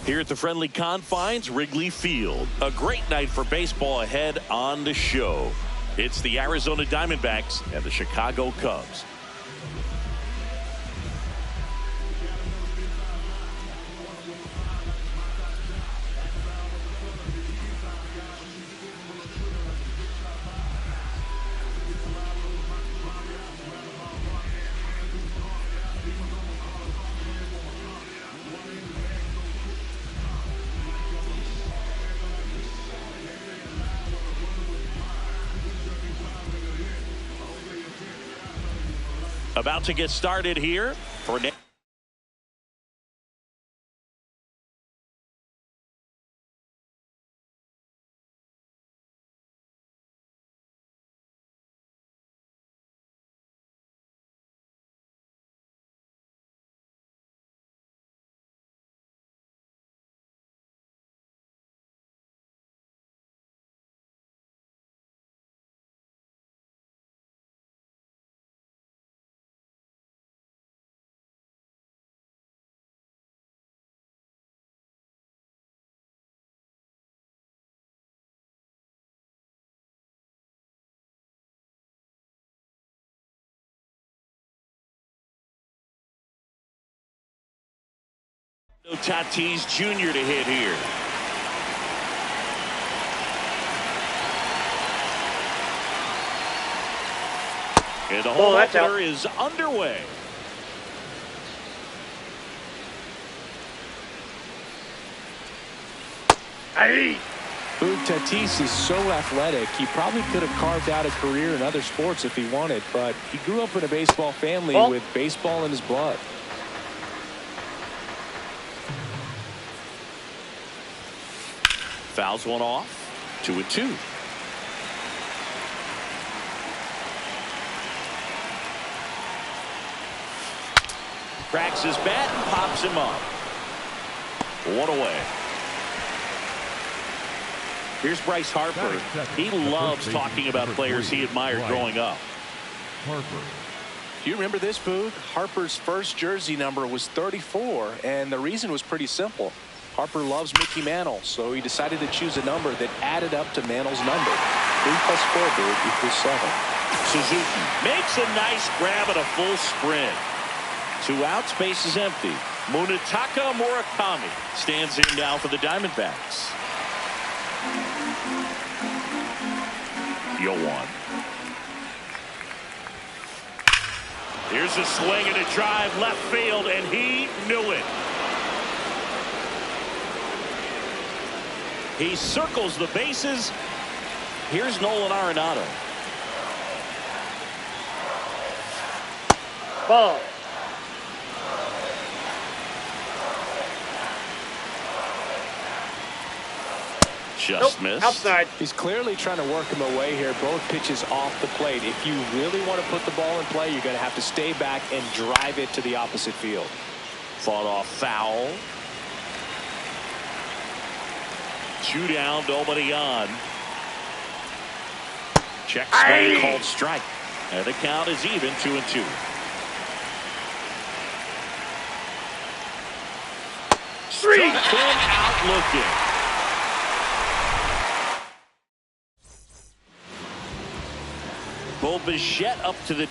Here at the friendly confines, Wrigley Field. A great night for baseball ahead on the show. It's the Arizona Diamondbacks and the Chicago Cubs. About to get started here for Tatis Jr. to hit here. And the home opener is underway. Tatis is so athletic. He probably could have carved out a career in other sports if he wanted, but he grew up in a baseball family with baseball in his blood. Fouls one off. 2-2. Cracks his bat and pops him up. One away. Here's Bryce Harper. He loves talking about players he admired growing up. Do you remember this, Boog? Harper's first jersey number was 34, and the reason was pretty simple. Harper loves Mickey Mantle, so he decided to choose a number that added up to Mantle's number. 3 + 4, Boog, equals 7. Suzuki makes a nice grab at a full sprint. 2 outs, base is empty. Munetaka Murakami stands in now for the Diamondbacks. 0-1. Here's a swing and a drive left field, and he knew it. He circles the bases. Here's Nolan Arenado. Ball. Just missed. Outside. He's clearly trying to work him away here. Both pitches off the plate. If you really want to put the ball in play, you're going to have to stay back and drive it to the opposite field. Fought off foul. 2 down, nobody on. Check swing called strike. And the count is even, 2-2. Street. Struck him out looking. Bo Bichette up to the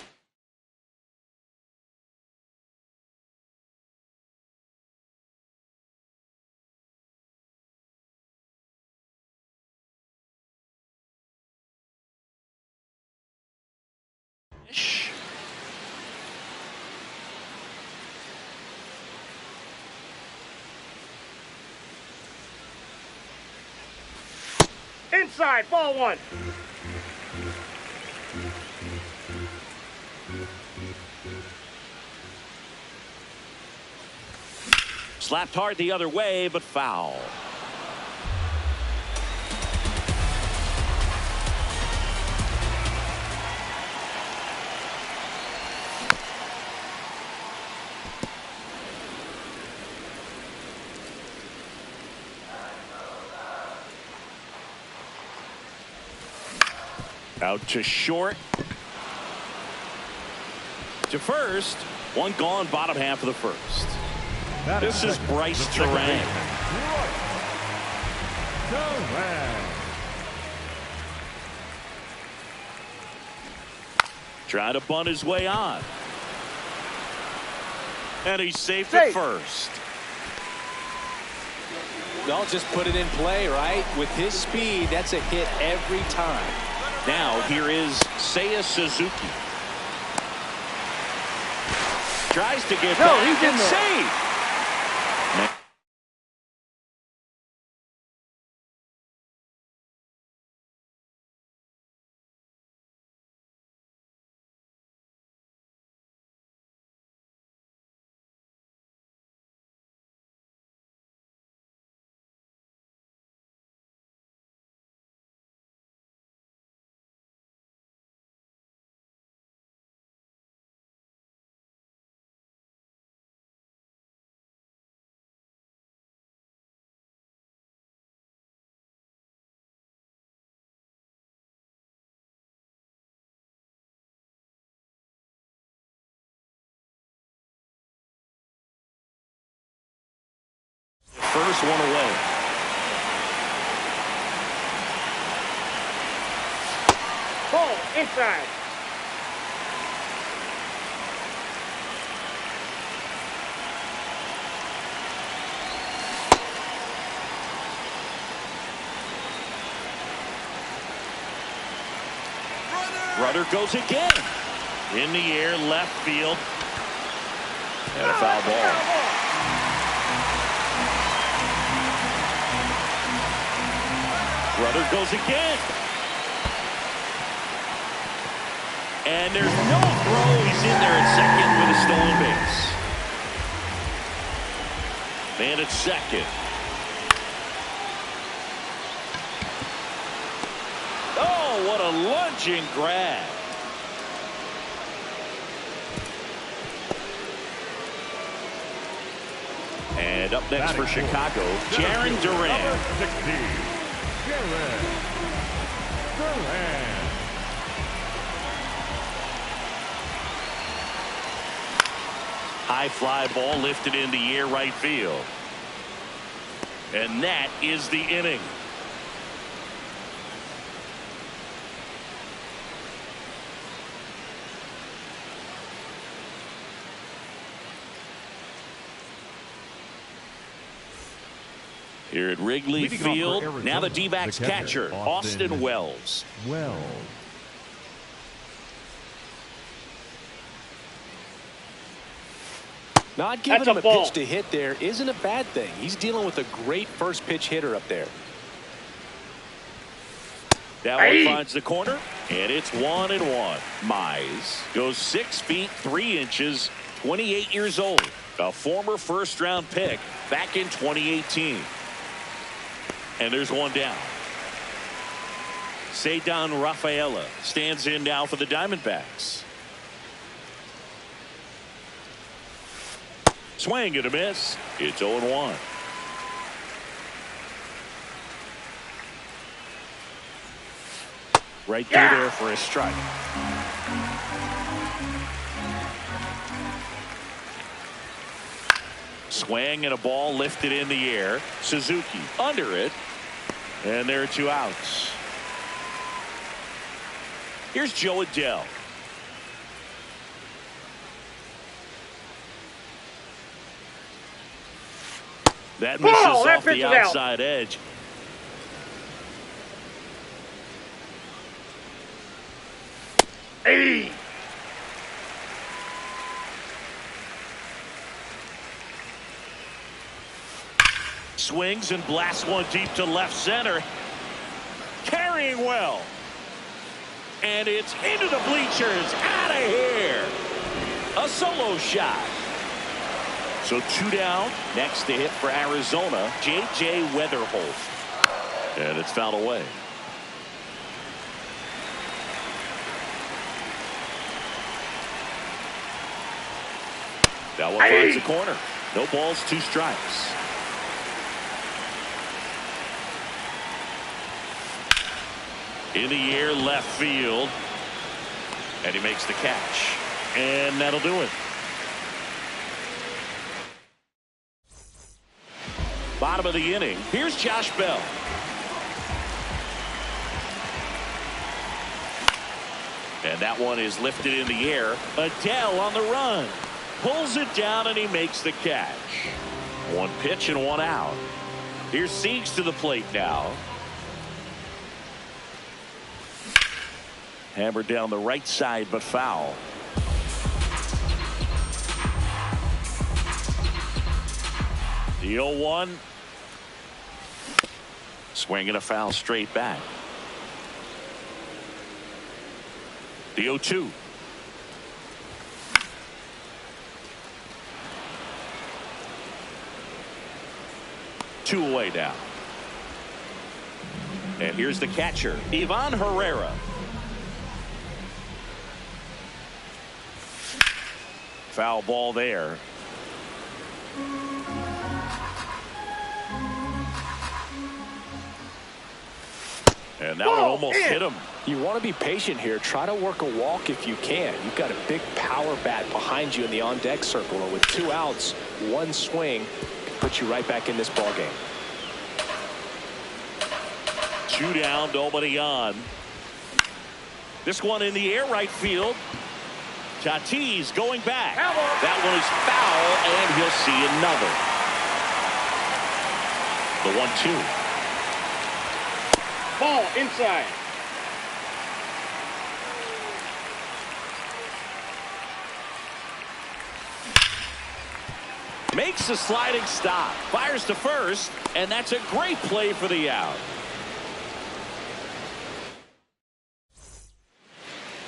Inside, ball 1. Slapped hard the other way, but foul. Out to short. To first. One gone, bottom half of the first. This is Bryce Turang. Trying to bunt his way on. And he's safe at first. They'll just put it in play, right? With his speed, that's a hit every time. Now here is Seiya Suzuki. Tries to get back and save. First one away. Ball inside. Rudder goes again. In the air, left field. And a foul ball. Rudder goes again. And there's no throw. He's in there at second with a stolen base. Man at second. Oh, what a lunging grab. And up next for Chicago, Jarren Duran. High fly ball lifted in the air right field. And that is the inning. Here at Wrigley Field, now the D-backs catcher, Austin Wells. Not giving him a pitch to hit there isn't a bad thing. He's dealing with a great first pitch hitter up there. That one finds the corner, and it's 1-1. Mize goes 6 feet 3 inches, 28 years old, a former first-round pick back in 2018. And there's one down. Ceddanne Rafaela stands in now for the Diamondbacks. Swing and a miss. It's 0-1. Right through there for a strike. Swing and a ball lifted in the air. Suzuki under it. And there are 2 outs. Here's Joe Adell. That misses off the outside edge. Swings and blasts one deep to left center. Carrying well. And it's into the bleachers. Out of here. A solo shot. So 2 down. Next to hit for Arizona, J.J. Weatherholt. And it's fouled away. That one finds the corner. No balls, 2 strikes. In the air, left field. And he makes the catch. And that'll do it. Bottom of the inning. Here's Josh Bell. And that one is lifted in the air. Adele on the run. Pulls it down and he makes the catch. 1 pitch and 1 out. Here's Siegs to the plate now. Hammered down the right side, but foul. The 0-1. Swinging a foul straight back. The 0-2. Two away now. And here's the catcher, Ivan Herrera. Foul ball there. And that one almost hit him. You want to be patient here. Try to work a walk if you can. You've got a big power bat behind you in the on-deck circle. And with 2 outs, 1 swing can put you right back in this ball game. 2 down, nobody on. This one in the air, right field. Tatis going back. That one is foul, and he'll see another. The 1-2. Ball inside. Makes a sliding stop. Fires to first, and that's a great play for the out.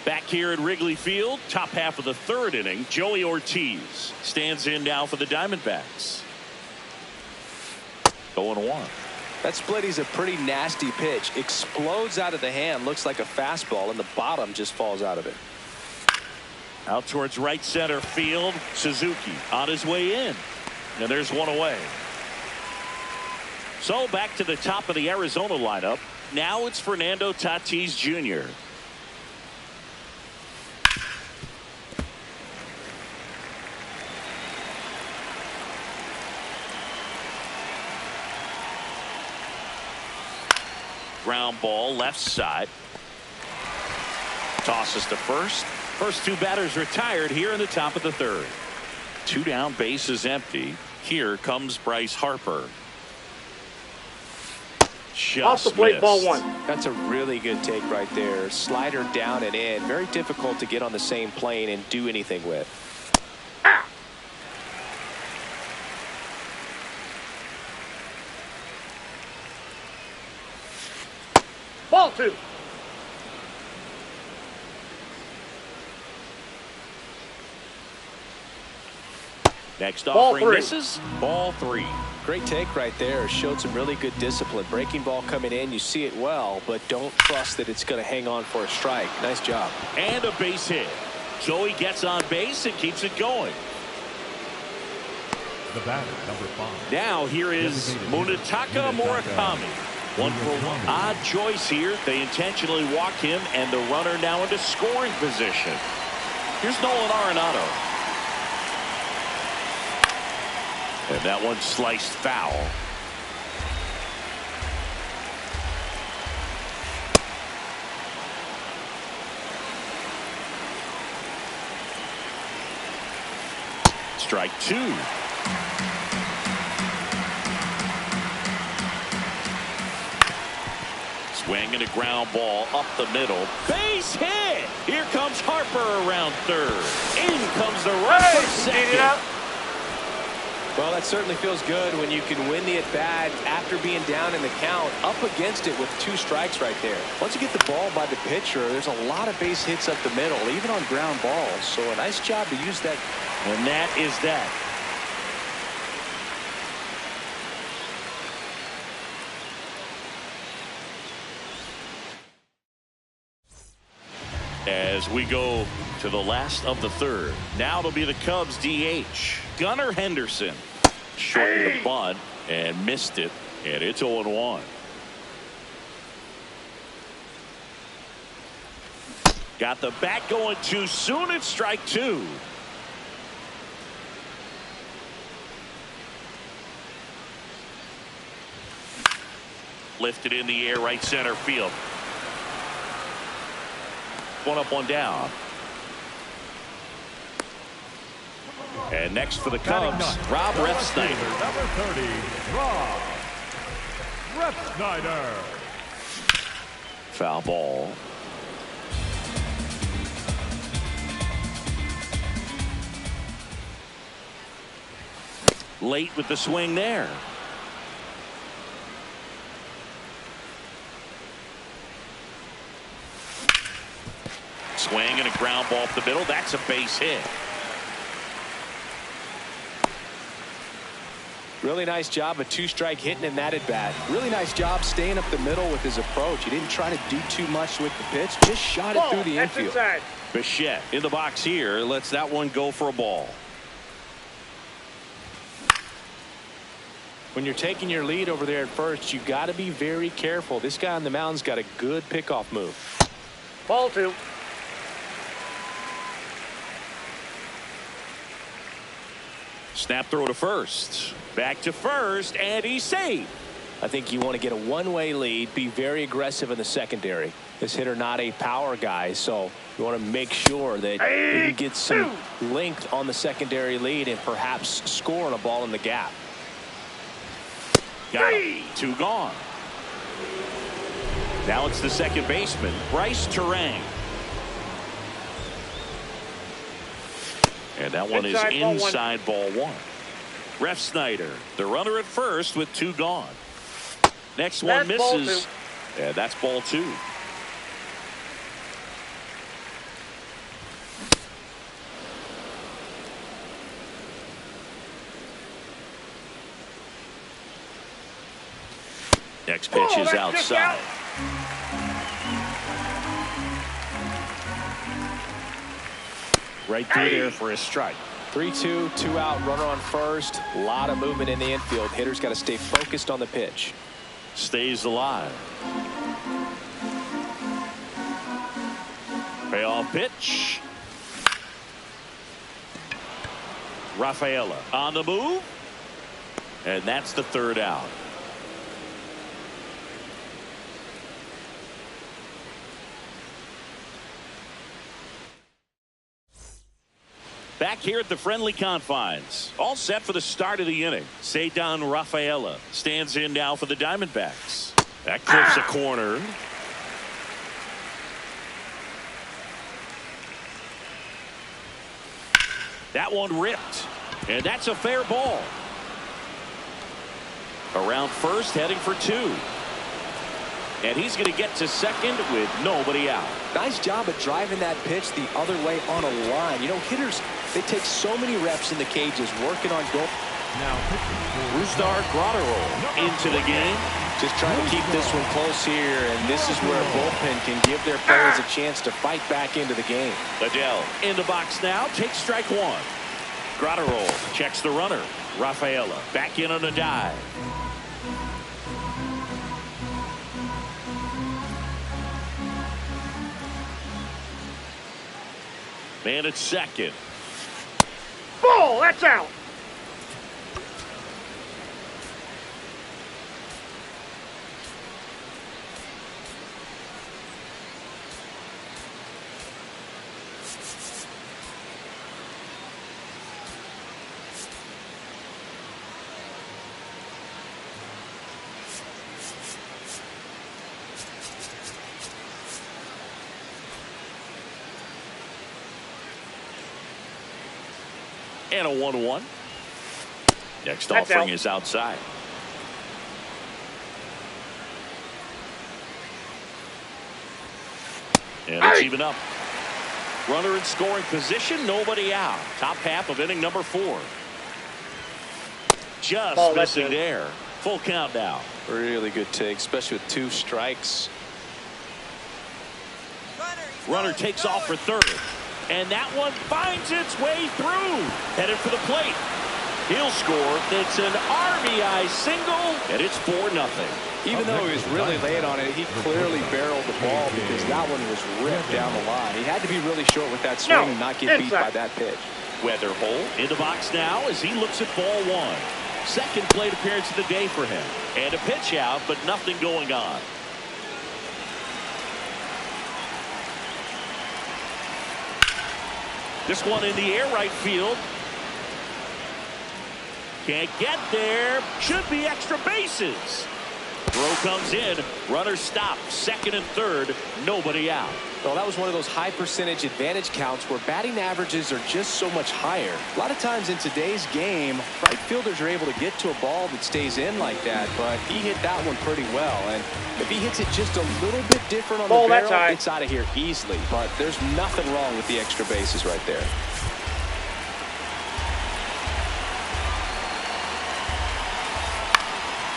Back here at Wrigley Field, top half of the 3rd inning, Joey Ortiz stands in now for the Diamondbacks. 0-1. That splitty's a pretty nasty pitch. Explodes out of the hand. Looks like a fastball, and the bottom just falls out of it. Out towards right center field. Suzuki on his way in. And there's 1 away. So back to the top of the Arizona lineup. Now it's Fernando Tatis Jr. Ground ball left side. Tosses to first. First 2 batters retired here in the top of the 3rd. 2 down, base is empty. Here comes Bryce Harper. Off the plate, ball 1. That's a really good take right there. Slider down and in. Very difficult to get on the same plane and do anything with. Ball 2. Next Ball offering 3. misses. Ball 3. Great take right there. Showed some really good discipline. Breaking ball coming in. You see it well, but don't trust that it's going to hang on for a strike. Nice job. And a base hit. Joey gets on base and keeps it going. The batter, number 5. Now here is Munetaka Murakami. 1 for 1. Odd choice here. They intentionally walk him, and the runner now into scoring position. Here's Nolan Arenado. And that one sliced foul. Strike 2. Swinging a ground ball up the middle. Base hit. Here comes Harper around 3rd. In comes the run for 2nd. Well, that certainly feels good when you can win the at-bat after being down in the count, up against it with 2 strikes right there. Once you get the ball by the pitcher, there's a lot of base hits up the middle, even on ground balls. So a nice job to use that. And that is that. As we go to the last of the third. Now it'll be the Cubs DH. Gunnar Henderson. Shortened the bunt and missed it. And it's 0-1. Got the bat going too soon. It's strike 2. Lifted in the air, right center field. 1 up, 1 down. And next for the Cubs, Rob Refsnyder. Number 30, Rob Refsnyder. Foul ball. Late with the swing there. Swing and a ground ball up the middle. That's a base hit. Really nice job of 2-strike hitting in that at bat. Really nice job staying up the middle with his approach. He didn't try to do too much with the pitch. Just shot it through the infield. Inside. Bichette in the box here. Lets that one go for a ball. When you're taking your lead over there at first, you got to be very careful. This guy on the mound's got a good pickoff move. Ball 2. Snap throw to first. Back to first, and he's safe. I think you want to get a one-way lead, be very aggressive in the secondary. This hitter not a power guy, so you want to make sure that you can get some length on the secondary lead and perhaps score on a ball in the gap. Got him. 2 gone. Now it's the second baseman, Bryce Turang. And that one is inside ball 1. Refsnyder, the runner at first with 2 gone. Next one misses. And that's ball 2. Next pitch is outside. Right through there for a strike. 3-2, 2 out, runner on first. A lot of movement in the infield. Hitter's got to stay focused on the pitch. Stays alive. Payoff pitch. Rafaela on the move. And that's the 3rd out. Back here at the friendly confines. All set for the start of the inning. Ceddanne Rafaela stands in now for the Diamondbacks. That clips a corner. That one ripped. And that's a fair ball. Around first, heading for 2. And he's going to get to second with nobody out. Nice job of driving that pitch the other way on a line. You know, hitters, they take so many reps in the cages working on goal. Now, Brusdar Graterol into the game. Just trying to keep this one close here, and this is where a bullpen can give their players a chance to fight back into the game. Adele in the box now. Takes strike 1. Graterol checks the runner. Rafaela back in on a dive. Man at second. Ball. That's out. And a 1-1. Next That's offering out. is outside. And it's even up. Runner in scoring position, nobody out. Top half of inning number 4. Just Oh, that's missing it. there. Full count now. Really good take, especially with 2 strikes. Runner takes off for third. And that one finds its way through. Headed for the plate. He'll score. It's an RBI single, and it's 4-0. Even though he was really late on it, he clearly barreled the ball because that one was ripped down the line. He had to be really short with that swing and not get beat by that pitch. Weather hole in the box now as he looks at ball 1. Second plate appearance of the day for him. And a pitch out, but nothing going on. This one in the air, right field. Can't get there. Should be extra bases. Throw comes in. Runner stopped. Second and third. Nobody out. Well, that was one of those high percentage advantage counts where batting averages are just so much higher. A lot of times in today's game, right fielders are able to get to a ball that stays in like that, but he hit that one pretty well. And if he hits it just a little bit different on the barrel, it's out of here easily. But there's nothing wrong with the extra bases right there.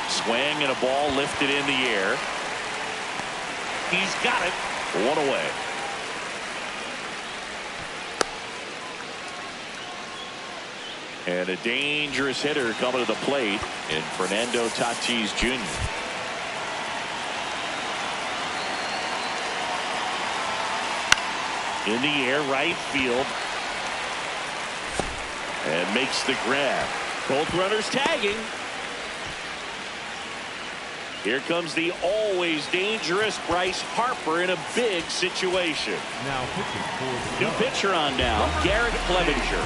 Swing and a ball lifted in the air. He's got it. 1 away. And a dangerous hitter coming to the plate in Fernando Tatis Jr. In the air, right field. And makes the grab. Both runners tagging. Here comes the always dangerous Bryce Harper in a big situation. Now pitching for the New pitcher on now, Garrett Clevenger.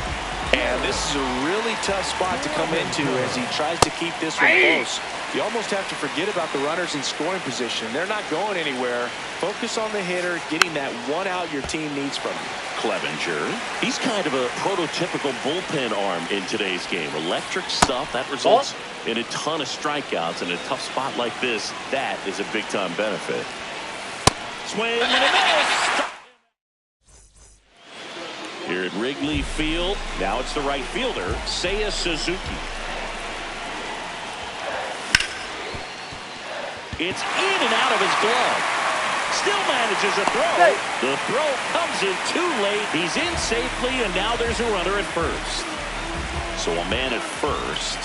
And this is a really tough spot to come into as he tries to keep this one close. You almost have to forget about the runners in scoring position. They're not going anywhere. Focus on the hitter, getting that one out your team needs from you. Clevenger. He's kind of a prototypical bullpen arm in today's game. Electric stuff that results in a ton of strikeouts in a tough spot like this. That is a big time benefit. Swing and a miss. Here at Wrigley Field, now it's the right fielder, Seiya Suzuki. It's in and out of his glove. Still manages a throw. The throw comes in too late. He's in safely, and now there's a runner at first. So a man at first.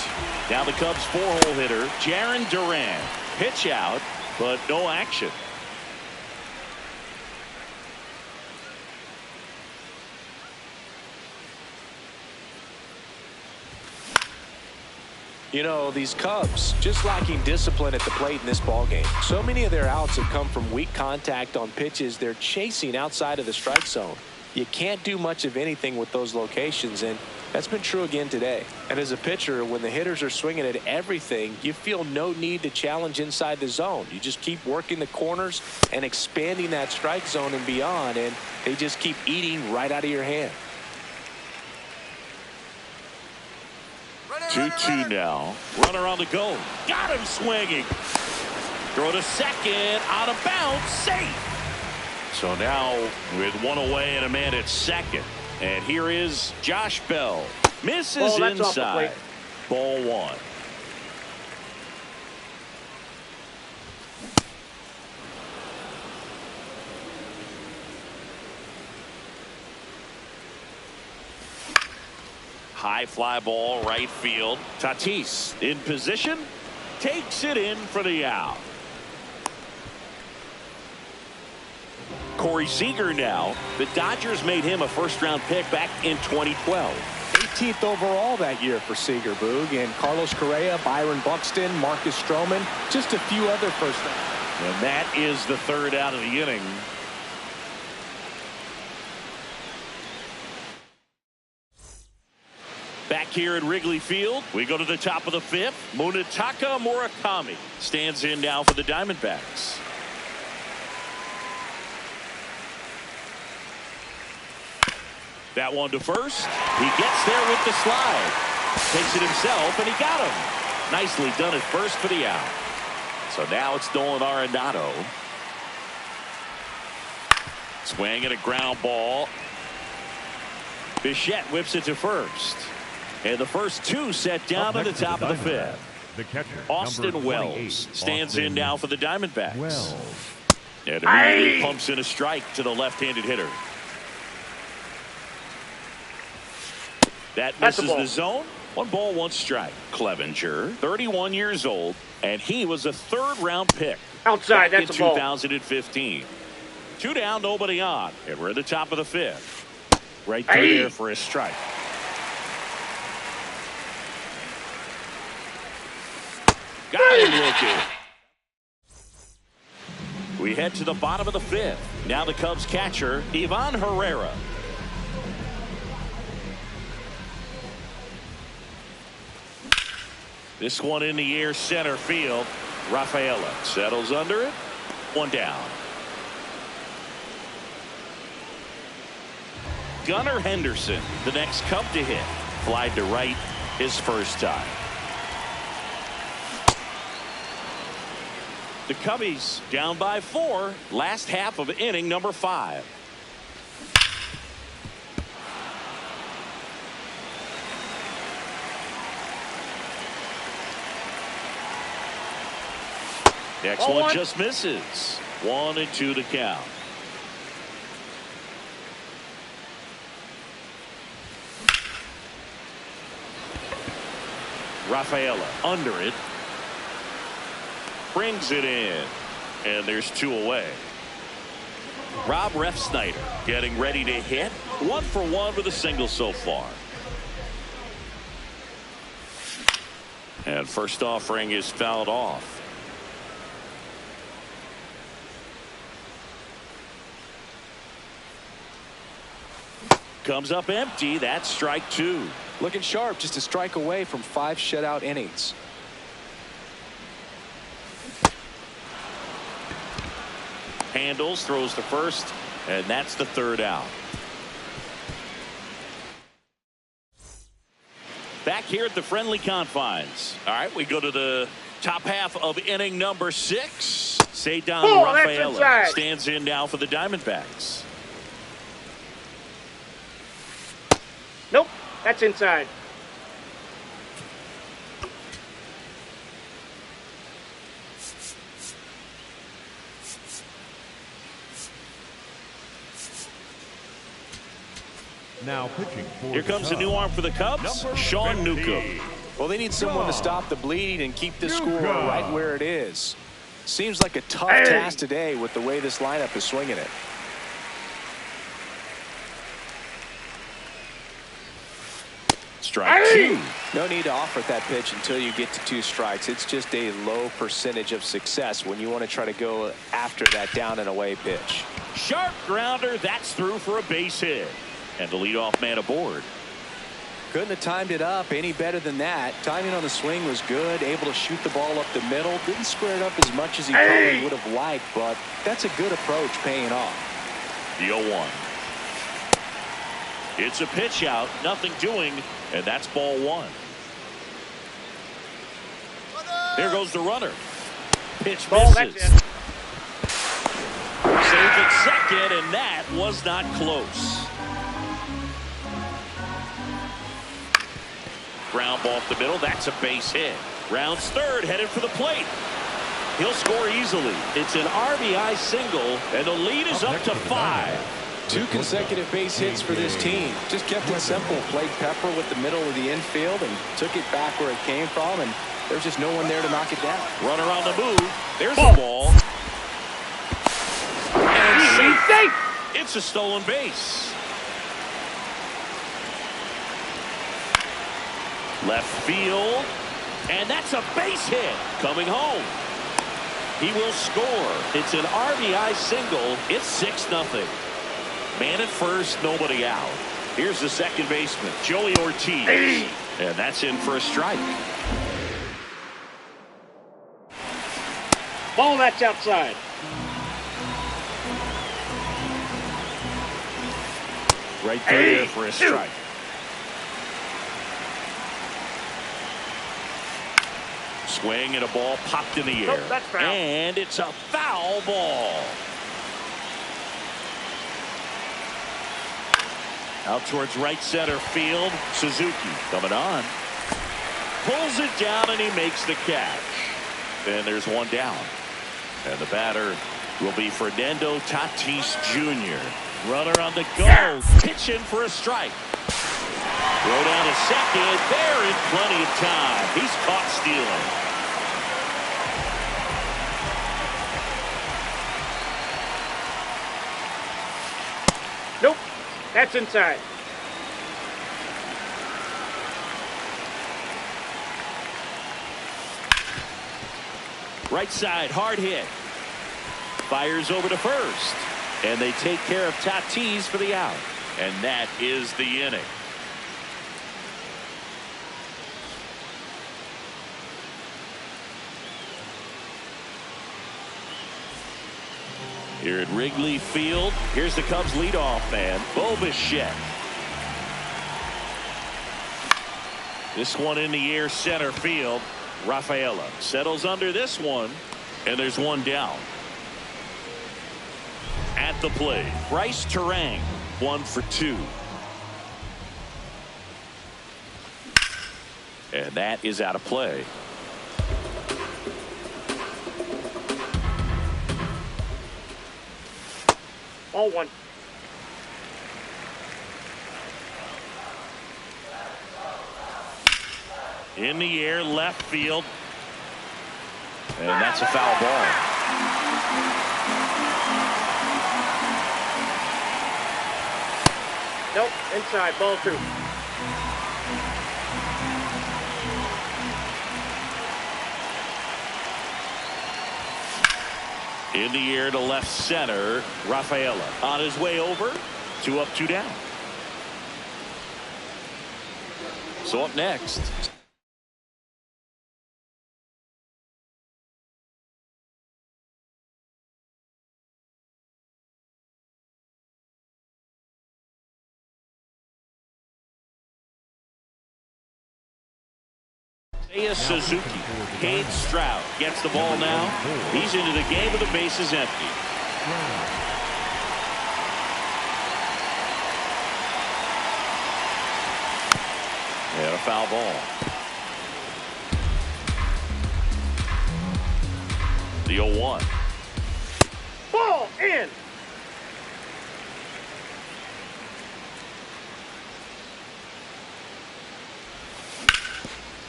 Now the Cubs 4-hole hitter, Jarren Duran. Pitch out, but no action. You know, these Cubs just lacking discipline at the plate in this ballgame. So many of their outs have come from weak contact on pitches they're chasing outside of the strike zone. You can't do much of anything with those locations, and that's been true again today. And as a pitcher, when the hitters are swinging at everything, you feel no need to challenge inside the zone. You just keep working the corners and expanding that strike zone and beyond, and they just keep eating right out of your hand. 2-2 now. Runner on the go. Got him swinging. Throw to second. Out of bounds. Safe. So now with 1 away and a man at second. And here is Josh Bell. Misses inside. Ball 1. High fly ball, right field. Tatis in position. Takes it in for the out. Corey Seager now. The Dodgers made him a first-round pick back in 2012. 18th overall that year for Seager, Boog. And Carlos Correa, Byron Buxton, Marcus Stroman, just a few other first round. And that is the third out of the inning. Back here at Wrigley Field, we go to the top of the 5th. Munetaka Murakami stands in now for the Diamondbacks. That one to first. He gets there with the slide. Takes it himself, and he got him. Nicely done at first for the out. So now it's Nolan Arenado. Swing and a ground ball. Bichette whips it to first. And the first two set down at the top of the fifth. The catcher, Austin Wells stands in now for the Diamondbacks. Wells. And immediately pumps in a strike to the left-handed hitter. That misses the zone. 1 ball, 1 strike. Clevenger, 31 years old, and he was a third-round pick. Outside, that's in a ball. 2015. 2 down, nobody on, and we're at the top of the fifth. Right there for a strike. Got him looking. We head to the bottom of the fifth. Now the Cubs catcher, Ivan Herrera. This one in the air, center field. Rafaela settles under it. 1 down. Gunnar Henderson, the next Cub to hit. Flied to right his first time. The Cubbies down by 4. Last half of inning number 5. Next one just misses. 1-2 to count. Rafaela under it. Brings it in. And there's 2 away. Rob Refsnyder getting ready to hit. 1 for 1 with a single so far. And first offering is fouled off. Comes up empty. That's strike 2. Looking sharp, just a strike away from 5 shutout innings. Handles, throws to first, and that's the 3rd out. Back here at the friendly confines. All right, we go to the top half of inning number 6. Ceddanne Rafaela stands in now for the Diamondbacks. Nope, that's inside. Now pitching for Here comes a new arm for the Cubs, Sean Newcomb. Well, they need someone to stop the bleed and keep the score right where it is. Seems like a tough task today with the way this lineup is swinging it. Strike 2. No need to offer that pitch until you get to 2 strikes. It's just a low percentage of success when you want to try to go after that down and away pitch. Sharp grounder. That's through for a base hit. And the leadoff man aboard. Couldn't have timed it up any better than that. Timing on the swing was good. Able to shoot the ball up the middle. Didn't square it up as much as he probably would have liked, but that's a good approach paying off. The 0-1. It's a pitch out. Nothing doing. And that's ball 1. There goes the runner. Pitch misses. Safe at second, and that was not close. Ground ball off the middle. That's a base hit. Rounds third, headed for the plate. He'll score easily. It's an RBI single, and the lead is up to 5. 2 consecutive base hits for this team. Just kept it simple. Played Pepper with the middle of the infield and took it back where it came from, and there's just no one there to knock it down. Runner on the move. There's the ball. And safe. It's a stolen base. Left field. And that's a base hit. Coming home. He will score. It's an RBI single. It's 6-0. Man at first, nobody out. Here's the second baseman, Joey Ortiz. And that's in for a strike. Ball, that's outside. Right there for a strike. Swing and a ball popped in the air. Nope, that's foul. And it's a foul ball. Out towards right center field. Suzuki coming on. Pulls it down and he makes the catch. Then there's one down. And the batter will be Fernando Tatis Jr. Runner on the go. Pitching for a strike. Throw down to second. There in plenty of time. He's caught stealing. Nope. That's inside. Right side, hard hit. Fires over to first. And they take care of Tatis for the out. And that is the inning. Here at Wrigley Field, here's the Cubs leadoff man, Bo Bichette. This one in the air center field. Rafaela settles under this one, and there's one down. At the plate, Bryce Terang, 1 for 2. And that is out of play. Ball 1. In the air, left field. And that's a foul ball. Nope. Inside. Ball 2. In the air to left center, Rafaela on his way over. 2 up, 2 down. So up next. Suzuki. Cade Stroud gets the ball now. He's into the game with the bases empty. And a foul ball. The 0-1. Ball in.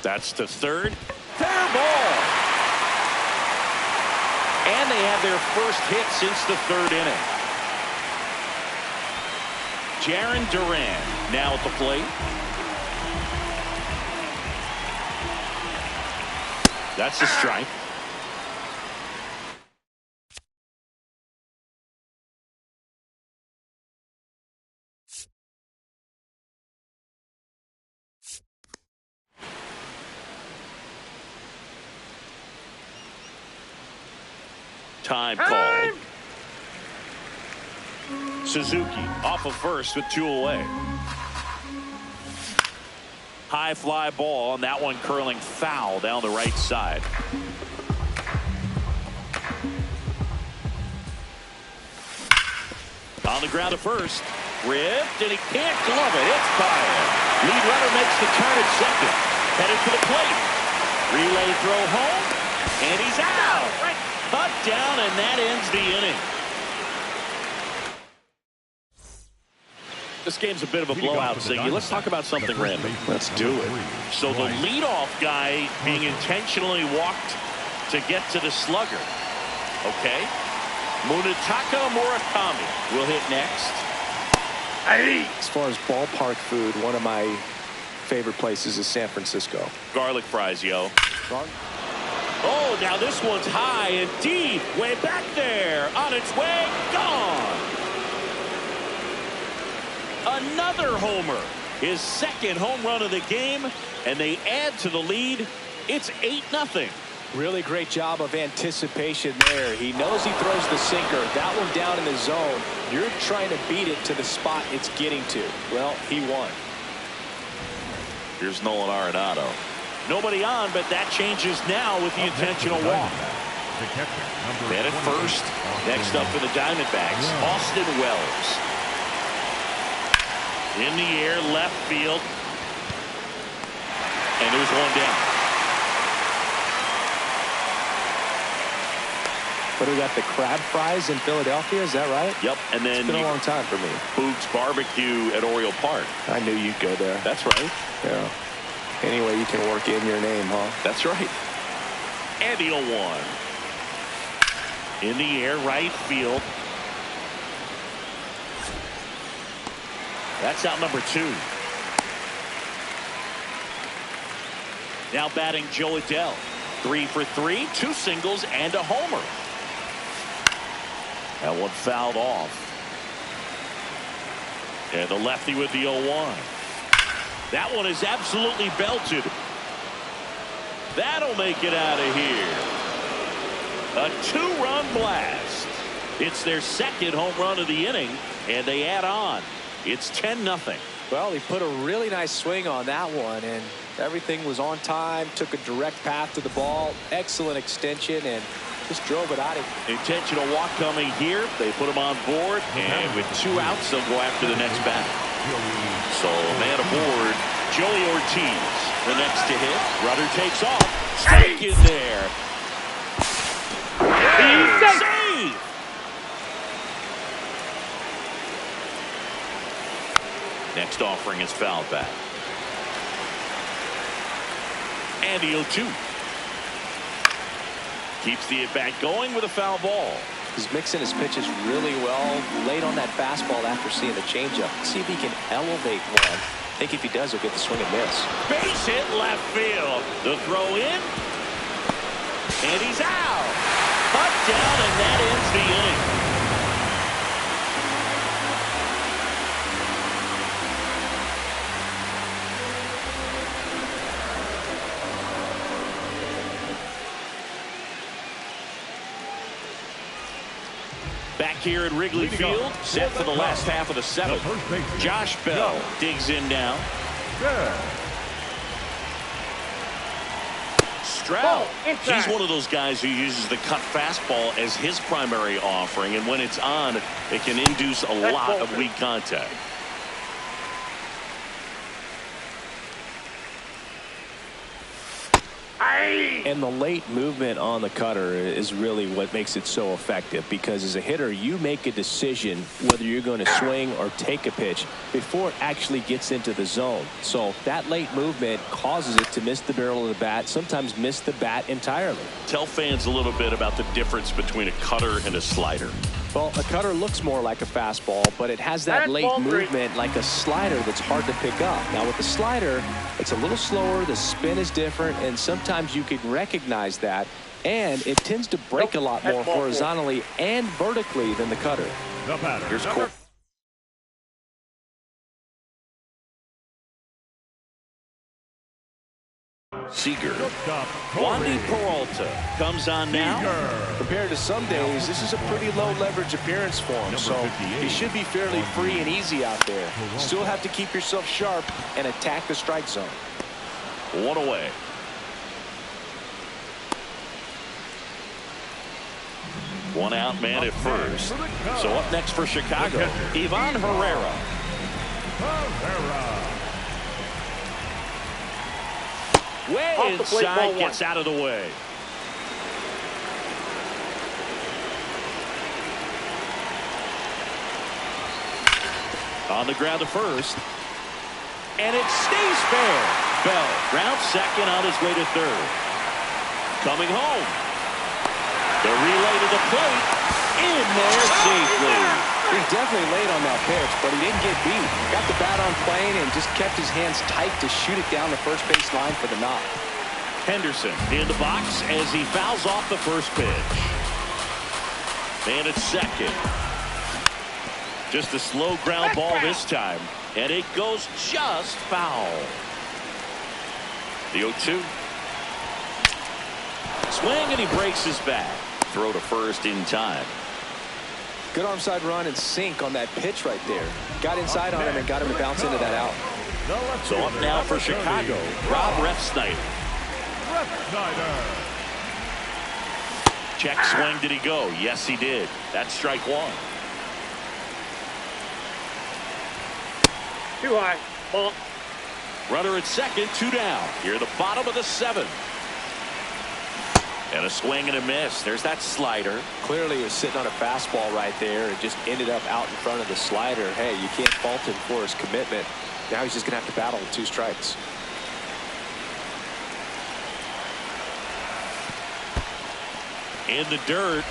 That's to third. Fair ball. And they have their first hit since the 3rd inning. Jarren Duran now at the plate. That's a strike. Time called. Suzuki off of first with 2 away. High fly ball, and that one curling foul down the right side. On the ground at first. Ripped, and he can't glove it. It's by him. Lead runner makes the turn at second. Headed for the plate. Relay throw home, and he's out. Cut down, and that ends the inning. This game's a bit of a blowout, Siggy. Let's talk about something random. Let's do it. So the leadoff guy being intentionally walked to get to the slugger. Okay. Munetaka Murakami will hit next. As far as ballpark food, one of my favorite places is San Francisco. Garlic fries, yo. Oh, now this one's high and deep. Way back there. On its way. Gone. Another homer. His 2nd home run of the game. And they add to the lead. It's 8-0. Really great job of anticipation there. He knows he throws the sinker. That one down in the zone. You're trying to beat it to the spot it's getting to. Well, he won. Here's Nolan Arenado. Nobody on, but that changes now with the intentional walk. Man at first. Next up for the Diamondbacks, Austin Wells. In the air, left field. And there's one down. But we got the crab fries in Philadelphia, is that right? Yep, and then it's been a long time for me. Boog's Barbecue at Oriole Park. I knew you'd go there. That's right. Yeah. Anyway, you can work in your name, huh? That's right. And the 0-1. In the air, right field. That's out number 2. Now batting Joe Adell. 3 for 3, 2 singles and a homer. That one fouled off. And the lefty with the 0-1. That one is absolutely belted. That'll make it out of here. A 2-run blast. It's their second home run of the inning, and they add on. It's 10-0. Well, he put a really nice swing on that one, and everything was on time. Took a direct path to the ball. Excellent extension, and just drove it out of here. Intentional walk coming here. They put him on board, and with 2 outs, they'll go after the next batter. So, man aboard, Joey Ortiz. The next to hit. Rudder takes off. Strike in there. Save! Next offering is fouled back. And the 0-2. Keeps the at-bat going with a foul ball. He's mixing his pitches really well. Late on that fastball after seeing the changeup. See if he can elevate one. I think if he does, he'll get the swing and miss. Base hit left field. The throw in. And he's out. Put down, and that ends the inning. Back here at Wrigley Field, set for the last half of the 7th. Josh Bell digs in now. Stroud, he's one of those guys who uses the cut fastball as his primary offering, and when it's on, it can induce a lot of weak contact. And the late movement on the cutter is really what makes it so effective, because as a hitter, you make a decision whether you're going to swing or take a pitch before it actually gets into the zone. So that late movement causes it to miss the barrel of the bat, sometimes miss the bat entirely. Tell fans a little bit about the difference between a cutter and a slider. Well, a cutter looks more like a fastball, but it has that late movement like a slider that's hard to pick up. Now with the slider, it's a little slower, the spin is different, and sometimes you can recognize that, and it tends to break a lot more horizontally and vertically than the cutter. Here's Cole. Seager. Wandy Peralta comes on now. Compared to some days, this is a pretty low leverage appearance for him, so he should be fairly free and easy out there. Still have to keep yourself sharp and attack the strike zone. 1 away. One out, man at first. So up next for Chicago, Ivan Herrera. Way inside, gets out of the way. On the ground to first. And it stays fair. Bell rounds second on his way to third. Coming home. The relay to the plate. In there safely. He's definitely late on that pitch, but he didn't get beat. Got the bat on plane and just kept his hands tight to shoot it down the first base line for the knock. Henderson in the box as he fouls off the first pitch. Man at second. Just a slow ground ball this time. And it goes just foul. The 0-2. Swing, and he breaks his back. Throw to first in time. Good arm side run and sink on that pitch right there. Got inside on him and got him to bounce into that out. So up now for Chicago, Rob Refsnyder. Left Snyder. Check swing. Did he go? Yes, he did. That's strike one. Too high. Ball. Runner at second, 2 down. Here at the bottom of the 7th. And a swing and a miss. There's that slider. Clearly he was sitting on a fastball right there and just ended up out in front of the slider. Hey, you can't fault him for his commitment. Now he's just going to have to battle with 2 strikes. In the dirt.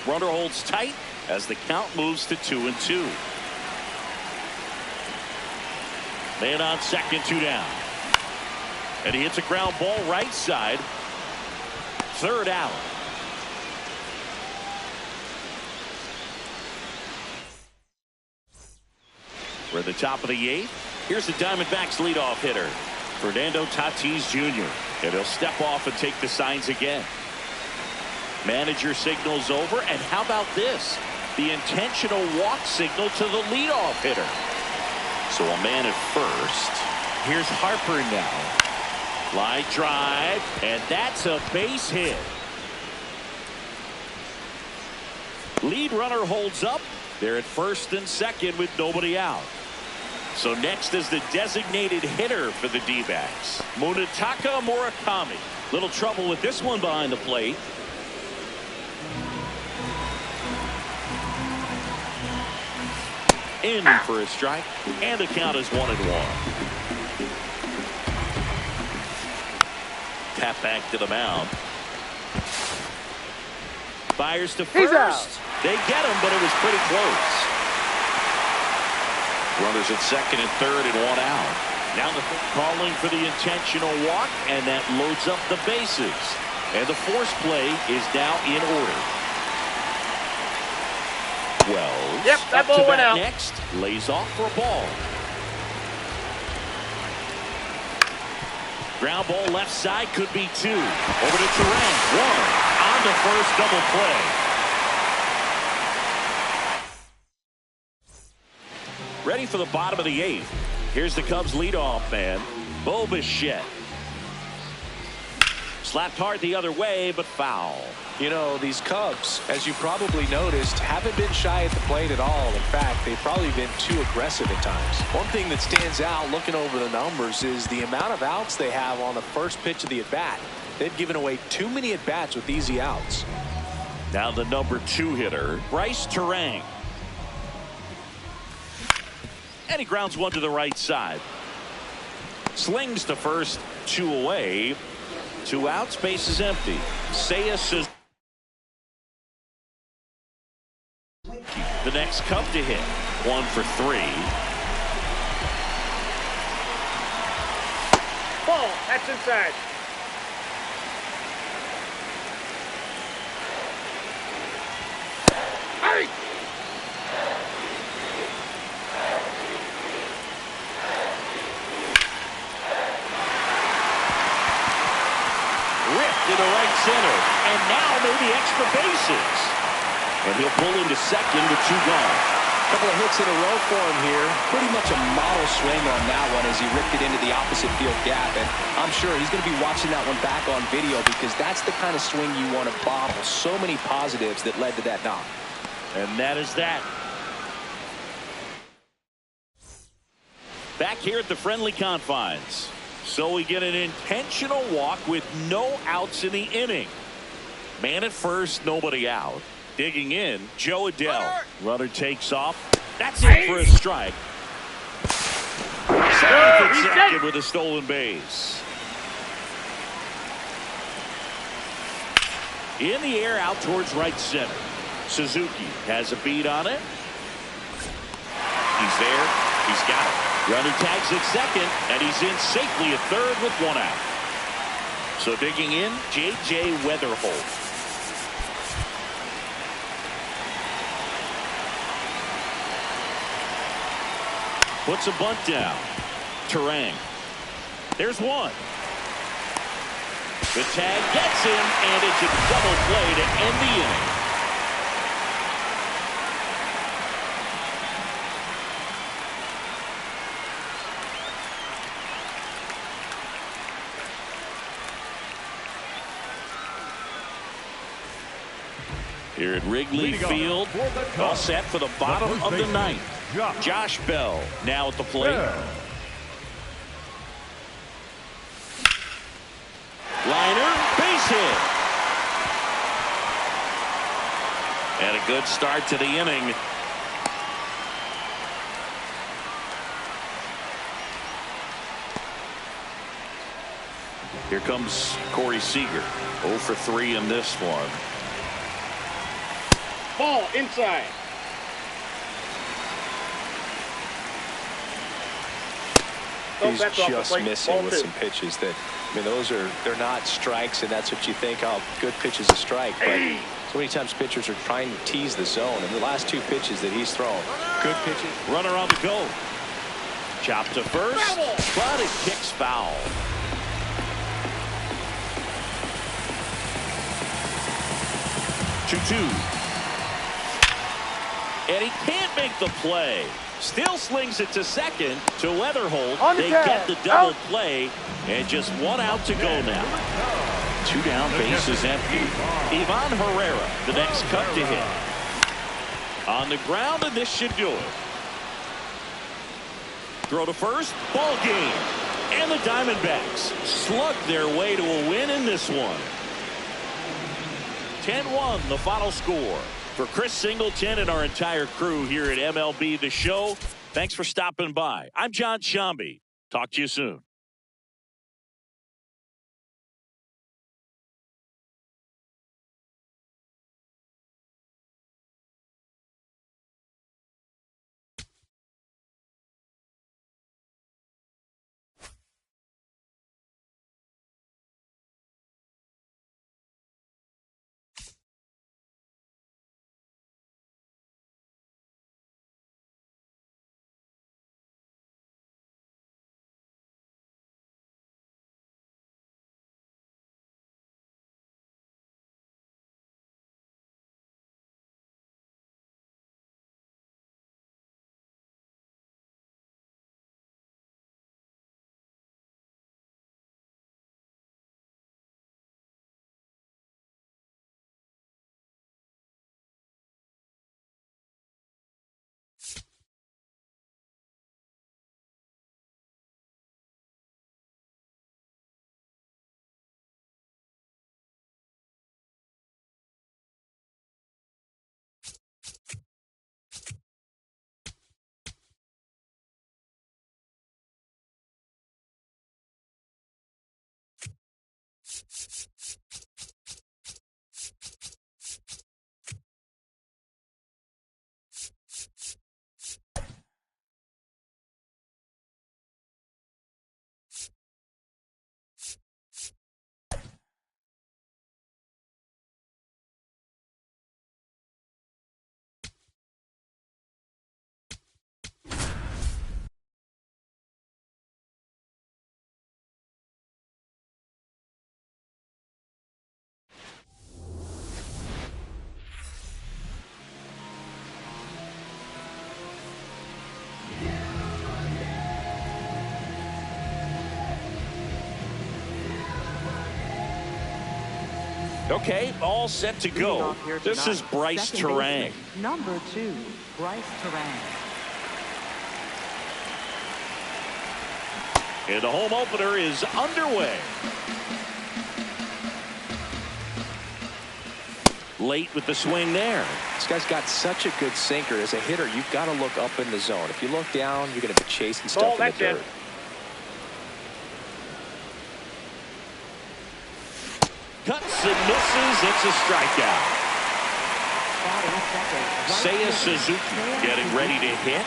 Runner holds tight as the count moves to 2-2. Man on second, 2 down. And he hits a ground ball right side. 3rd out. We're at the top of the 8th. Here's the Diamondbacks leadoff hitter, Fernando Tatis Jr. And he'll step off and take the signs again. Manager signals over, and how about this? The intentional walk signal to the leadoff hitter. So a man at first. Here's Harper now. Line drive, and that's a base hit. Lead runner holds up. They're at first and second with nobody out. So next is the designated hitter for the D-backs, Munetaka Murakami. Little trouble with this one behind the plate. In for a strike, and the count is 1-1. Tap back to the mound. Fires to first. They get him, but it was pretty close. Runners at second and third and 1 out. Now the calling for the intentional walk, and that loads up the bases. And the force play is now in order. Wells. Yep, that ball went out. Next, lays off for a ball. Ground ball left side, could be 2. Over to Turang. 1 on the first double play. Ready for the bottom of the 8th. Here's the Cubs leadoff man, Bo Bichette. Slapped hard the other way, but foul. You know, these Cubs, as you probably noticed, haven't been shy at the plate at all. In fact, they've probably been too aggressive at times. One thing that stands out looking over the numbers is the amount of outs they have on the first pitch of the at-bat. They've given away too many at-bats with easy outs. Now the number 2 hitter, Bryce Turang. And he grounds one to the right side. Slings to first, 2 away. 2 outs, base is empty. Seiya Suzuki, the next Cub to hit. 1 for 3. Ball. That's inside. Hey! Ripped to the right center, and now maybe extra bases. And he'll pull into second with 2 gone. Couple of hits in a row for him here. Pretty much a model swing on that one as he ripped it into the opposite field gap. And I'm sure he's going to be watching that one back on video because that's the kind of swing you want to bottle. So many positives that led to that knock. And that is that. Back here at the friendly confines. So we get an intentional walk with no outs in the inning. Man at first, nobody out. Digging in, Joe Adell. Runner takes off. That's it for a strike. Second with a stolen base. In the air, out towards right center. Suzuki has a beat on it. He's there. He's got it. Runner tags at second, and he's in safely at third with 1 out. So digging in, J.J. Weatherholt. Puts a bunt down. Turang. There's 1. The tag gets him, and it's a double play to end the inning. Here at Wrigley Field, all set for the bottom of the ninth. Josh Bell now at the plate. Liner, base hit. And a good start to the inning. Here comes Corey Seager. 0 for 3 in this one. Ball inside. He's just missing with some pitches that, I mean, they're not strikes, and that's what you think, oh, good pitch is a strike. But so many times pitchers are trying to tease the zone, and the last 2 pitches that he's thrown, good pitches. Runner on the go. Chop to first, but it kicks foul. 2-2. And he can't make the play. Still slings it to second to Weatherholt. They get the double play, and just 1 out to go now. 2 down, bases empty. Ivan Herrera, the next cut to hit. On the ground, and this should do it. Throw to first, ball game. And the Diamondbacks slug their way to a win in this one. 10-1 the final score. For Chris Singleton and our entire crew here at MLB The Show, thanks for stopping by. I'm John Sciambi. Talk to you soon. Okay, all set to go. This is Bryce Turang. Number 2, Bryce Turang. And the home opener is underway. Late with the swing there. This guy's got such a good sinker. As a hitter, you've got to look up in the zone. If you look down, you're going to be chasing stuff in the dirt. Cuts and misses. It's a strikeout. Seiya Suzuki getting ready to hit.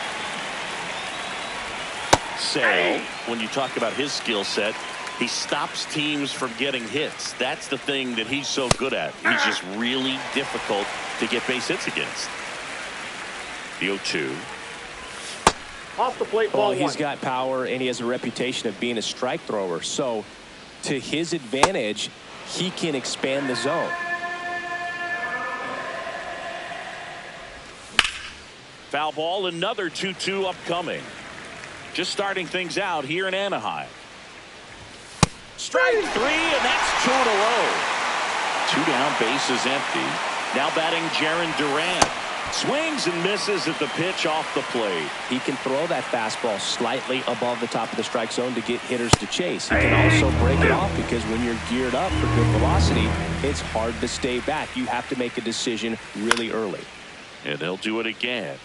Sale, when you talk about his skill set, he stops teams from getting hits. That's the thing that he's so good at. He's just really difficult to get base hits against. The 0-2. Off the plate, ball 1. He's got power, and he has a reputation of being a strike thrower. So, to his advantage, he can expand the zone. Foul ball, another 2-2 upcoming. Just starting things out here in Anaheim. Strike 3, and that's 2 in a row. 2 down, bases empty. Now batting Jarren Duran. Swings and misses at the pitch off the plate. He can throw that fastball slightly above the top of the strike zone to get hitters to chase. He can also break it off because when you're geared up for good velocity, it's hard to stay back. You have to make a decision really early. And they'll do it again.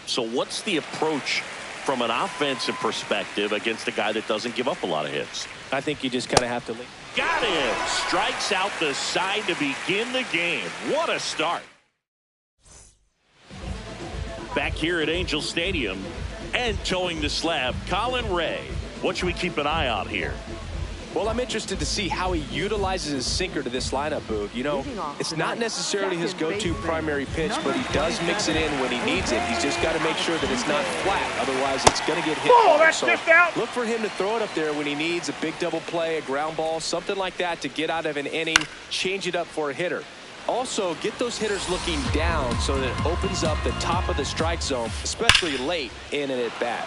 So what's the approach from an offensive perspective against a guy that doesn't give up a lot of hits? I think you just kind of have to. Got him. Strikes out the side to begin the game. What a start. Back here at Angel Stadium and towing the slab, Colin Ray. What should we keep an eye on here? Well, I'm interested to see how he utilizes his sinker to this lineup, Boog. You know, it's not necessarily his go-to primary pitch, but he does mix it in when he needs it. He's just got to make sure that it's not flat. Otherwise, it's going to get hit. Oh, that's just out. Look for him to throw it up there when he needs a big double play, a ground ball, something like that to get out of an inning, change it up for a hitter. Also, get those hitters looking down so that it opens up the top of the strike zone, especially late in an at-bat.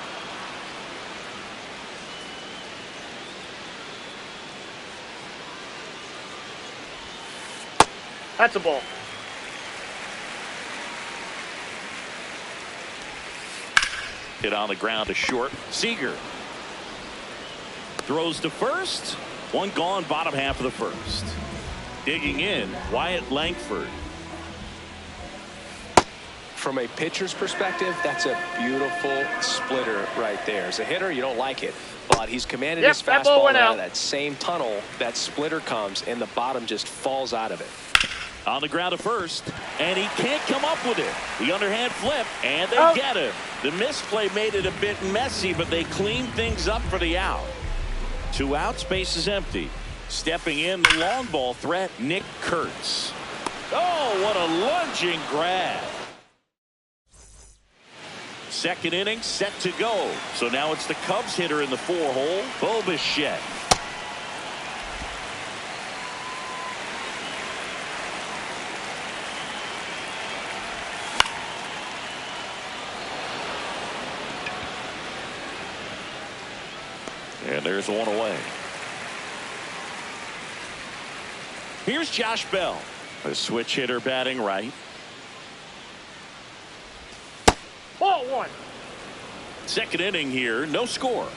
That's a ball. Hit on the ground to short. Seager throws to first. One gone, bottom half of the first. Digging in, Wyatt Langford. From a pitcher's perspective, that's a beautiful splitter right there. As a hitter, you don't like it, but he's commanded his fastball out of that same tunnel. That splitter comes, and the bottom just falls out of it. On the ground to first, and he can't come up with it. The underhand flip, and they get him. The misplay made it a bit messy, but they cleaned things up for the out. 2 outs, base is empty. Stepping in, the long ball threat, Nick Kurtz. Oh, what a lunging grab. Second inning set to go. So now it's the Cubs hitter in the 4-hole, Bo Bichette. And there's one away. Here's Josh Bell, a switch hitter batting right. Ball 1. Second inning here, no score.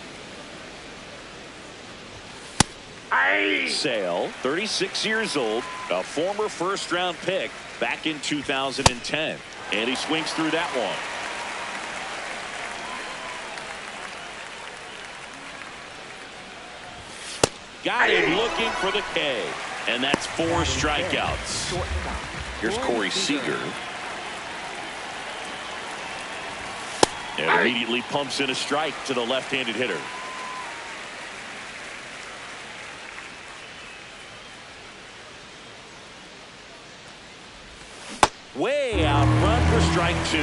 Sale, 36 years old, a former first-round pick back in 2010. And he swings through that one. Got him looking for the K. And that's 4 strikeouts. Here's Corey Seager. And immediately pumps in a strike to the left-handed hitter. Way out front for strike 2.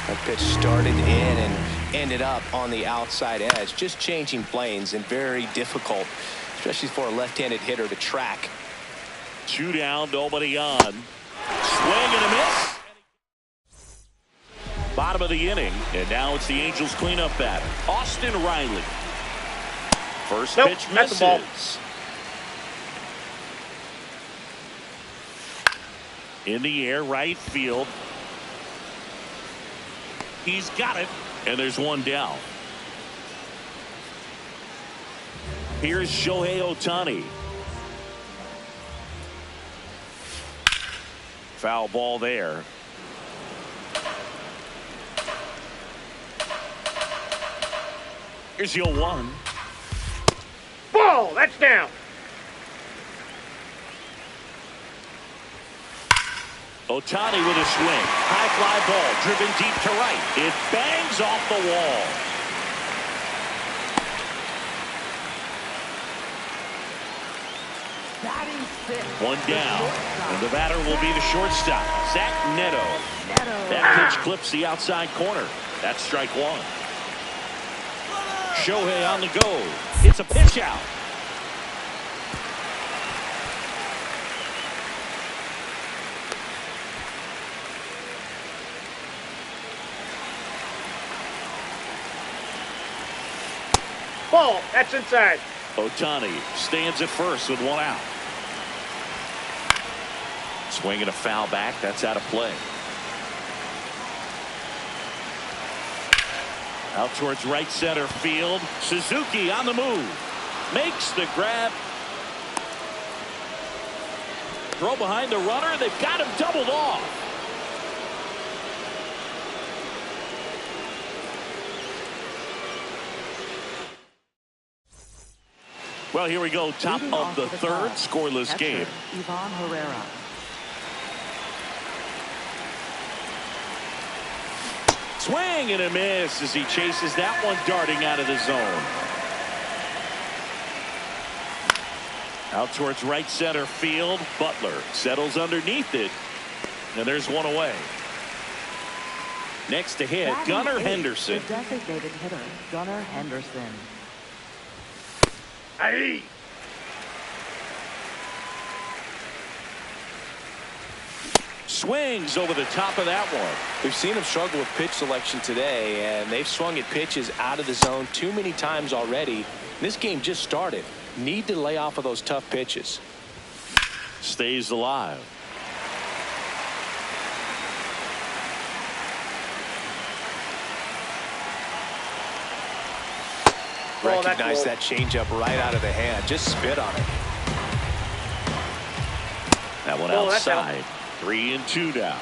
That pitch started in and ended up on the outside edge. Just changing planes and very difficult, especially for a left-handed hitter to track. 2 down, nobody on. Swing and a miss. Bottom of the inning, and now it's the Angels cleanup batter, Austin Riley. First pitch misses. That's a ball. In the air, right field. He's got it, and there's one down. Here's Shohei Ohtani. Foul ball there. Here's the 0-1. Ball, that's down. Ohtani with a swing. High fly ball driven deep to right. It bangs off the wall. One down. And the batter will be the shortstop, Zach Neto. That pitch clips the outside corner. That's strike 1. Shohei on the go. It's a pitch out. Ball, that's inside. Ohtani stands at first with 1 out. Swing and a foul back. That's out of play. Out towards right center field. Suzuki on the move. Makes the grab. Throw behind the runner. They've got him doubled off. Well, here we go. Top of the third. Scoreless game. Ivan Herrera. Swing and a miss as he chases that one darting out of the zone. Out towards right center field. Butler settles underneath it. And there's one away. Next to hit, Gunnar Henderson. The designated hitter, Gunnar Henderson. Aye. Swings over the top of that one. We've seen him struggle with pitch selection today, and they've swung at pitches out of the zone too many times already. This game just started. Need to lay off of those tough pitches. Stays alive. Oh, that's Recognize low. that changeup right out of the hand. Just spit on it. That one Oh, that's outside. 3-2 now.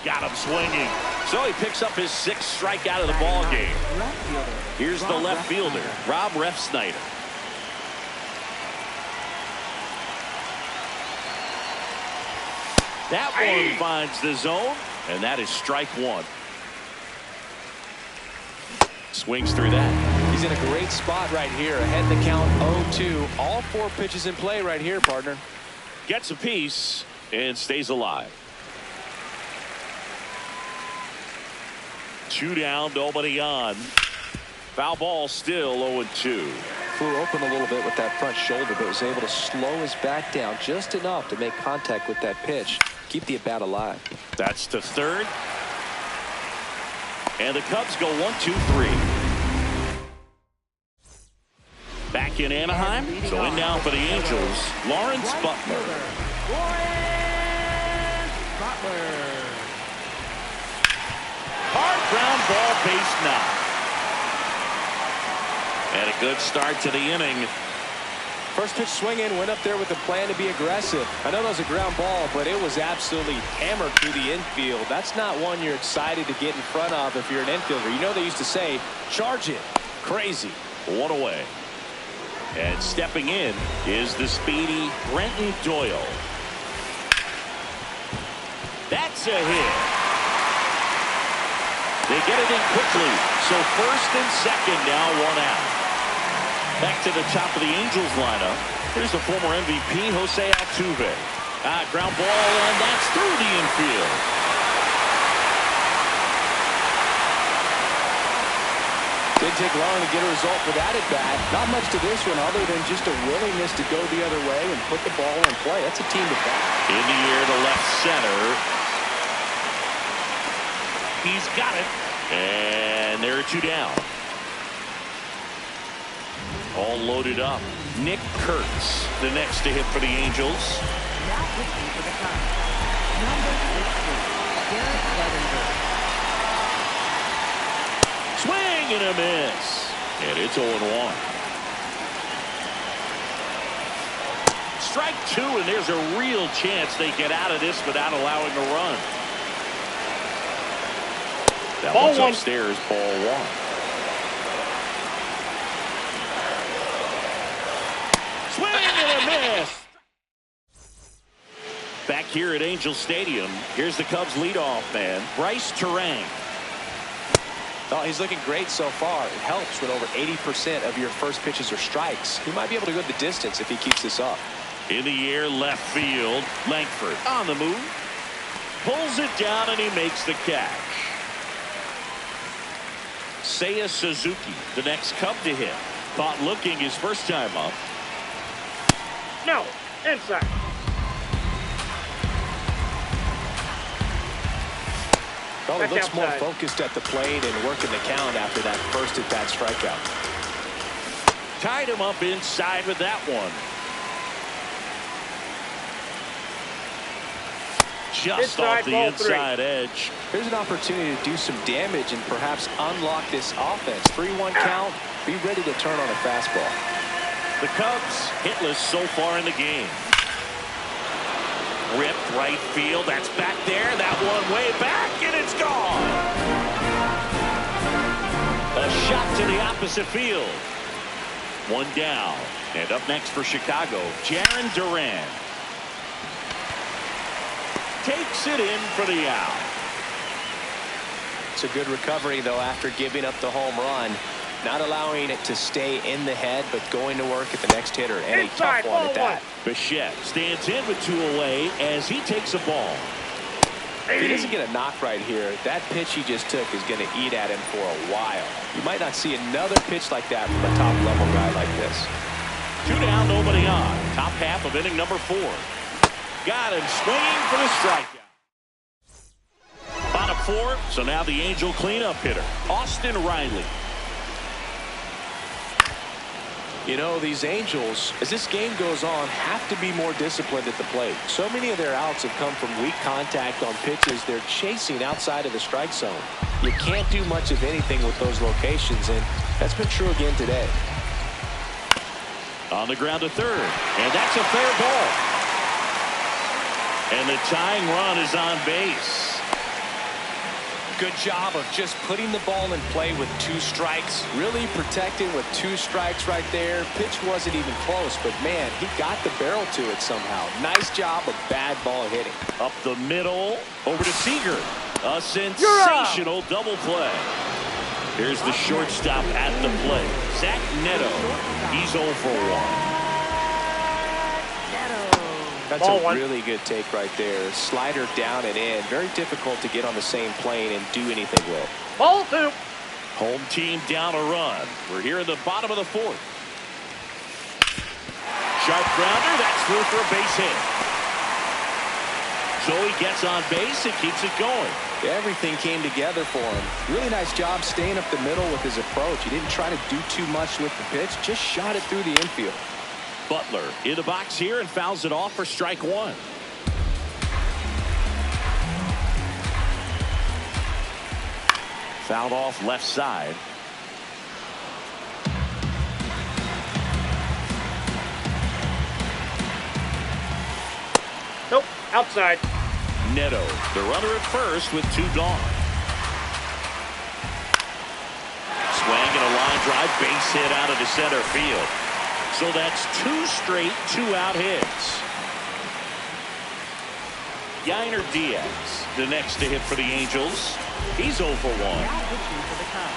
Got him swinging. So he picks up his sixth strikeout of the ball game. Left fielder. Here's the Rob left fielder, Refsnyder. Rob Refsnyder. That one finds the zone, and that is strike one. Swings through that. He's in a great spot right here. Ahead in the count 0-2. All four pitches in play right here, partner. Gets a piece and stays alive. 2 down, nobody on. Foul ball still 0-2. Flew open a little bit with that front shoulder, but was able to slow his back down just enough to make contact with that pitch. Keep the at-bat alive. That's to third. And the Cubs go 1-2-3. Back in Anaheim. So in now for the Angels, Lawrence Right Butler. fielder, Lawrence Butler. Hard ground ball, base knock. And a good start to the inning. First pitch swinging, went up there with a plan to be aggressive. I know that was a ground ball, but it was absolutely hammered through the infield. That's not one you're excited to get in front of if you're an infielder. You know they used to say, charge it. Crazy. One away. And stepping in is the speedy Brenton Doyle. That's a hit. They get it in quickly. So first and second now, one out. Back to the top of the Angels lineup. Here's the former MVP, Jose Altuve. Ground ball, and that's through the infield. Didn't take long to get a result with that at bat. Not much to this one other than just a willingness to go the other way and put the ball in play. That's a team at bat. In the air to left center. He's got it. And there are 2 down. All loaded up. Nick Kurtz, the next to hit for the Angels. Now pitching for the Cubs. Number 60, Garrett Clevenger. Swing and a miss. And it's 0-1. Strike 2, and there's a real chance they get out of this without allowing a run. That Ball one's one. upstairs, ball 1. Swing and a miss. Back here at Angel Stadium, here's the Cubs leadoff man, Bryce Turang. Oh, he's looking great so far. It helps when over 80% of your first pitches are strikes. He might be able to go the distance if he keeps this up. In the air, left field, Langford on the move. Pulls it down and he makes the catch. Seiya Suzuki, the next Cub to hit. Caught looking his first time up. No, inside. Well, he That's looks more outside. focused at the plate and working the count after that first at-bat strikeout. Tied him up inside with that one. just Inside, off the ball inside edge. Here's an opportunity to do some damage and perhaps unlock this offense. 3-1 count. Be ready to turn on a fastball. The Cubs hitless so far in the game. Ripped right field. That's back there. That one way back, and it's gone. A shot to the opposite field. One down. And up next for Chicago, Jarren Duran. Takes it in for the out. It's a good recovery, though, after giving up the home run. Not allowing it to stay in the head, but going to work at the next hitter. And a tough one at that. Bichette stands in with 2 away as he takes a ball. If he doesn't get a knock right here, that pitch he just took is going to eat at him for a while. You might not see another pitch like that from a top-level guy like this. 2 down, nobody on. Top half of inning number 4. Got him swinging for the strikeout. Bottom 4, so now the Angel cleanup hitter, Austin Riley. You know, these Angels, as this game goes on, have to be more disciplined at the plate. So many of their outs have come from weak contact on pitches they're chasing outside of the strike zone. You can't do much of anything with those locations, and that's been true again today. On the ground to third, and that's a fair ball. And the tying run is on base. Good job of just putting the ball in play with 2 strikes. Really protecting with 2 strikes right there. Pitch wasn't even close, but man, he got the barrel to it somehow. Nice job of bad ball hitting. Up the middle, over to Seager. A sensational double play. Here's the shortstop at the plate, Zach Neto. He's 0 for 1. That's Ball a one. really good take right there. Slider down and in. Very difficult to get on the same plane and do anything with. Ball 2. Home team down a run. We're here in the bottom of the 4th. Sharp grounder. That's through for a base hit. So he gets on base and keeps it going. Everything came together for him. Really nice job staying up the middle with his approach. He didn't try to do too much with the pitch. Just shot it through the infield. Butler in the box here and fouls it off for strike 1. Fouled off left side. Nope. Outside. Neto, the runner at first with 2 gone. Swing and a line drive, base hit out of the center field. So that's 2 straight 2-out hits. Yainer Diaz, the next to hit for the Angels. He's 0 for 1. Now pitching for the Cubs,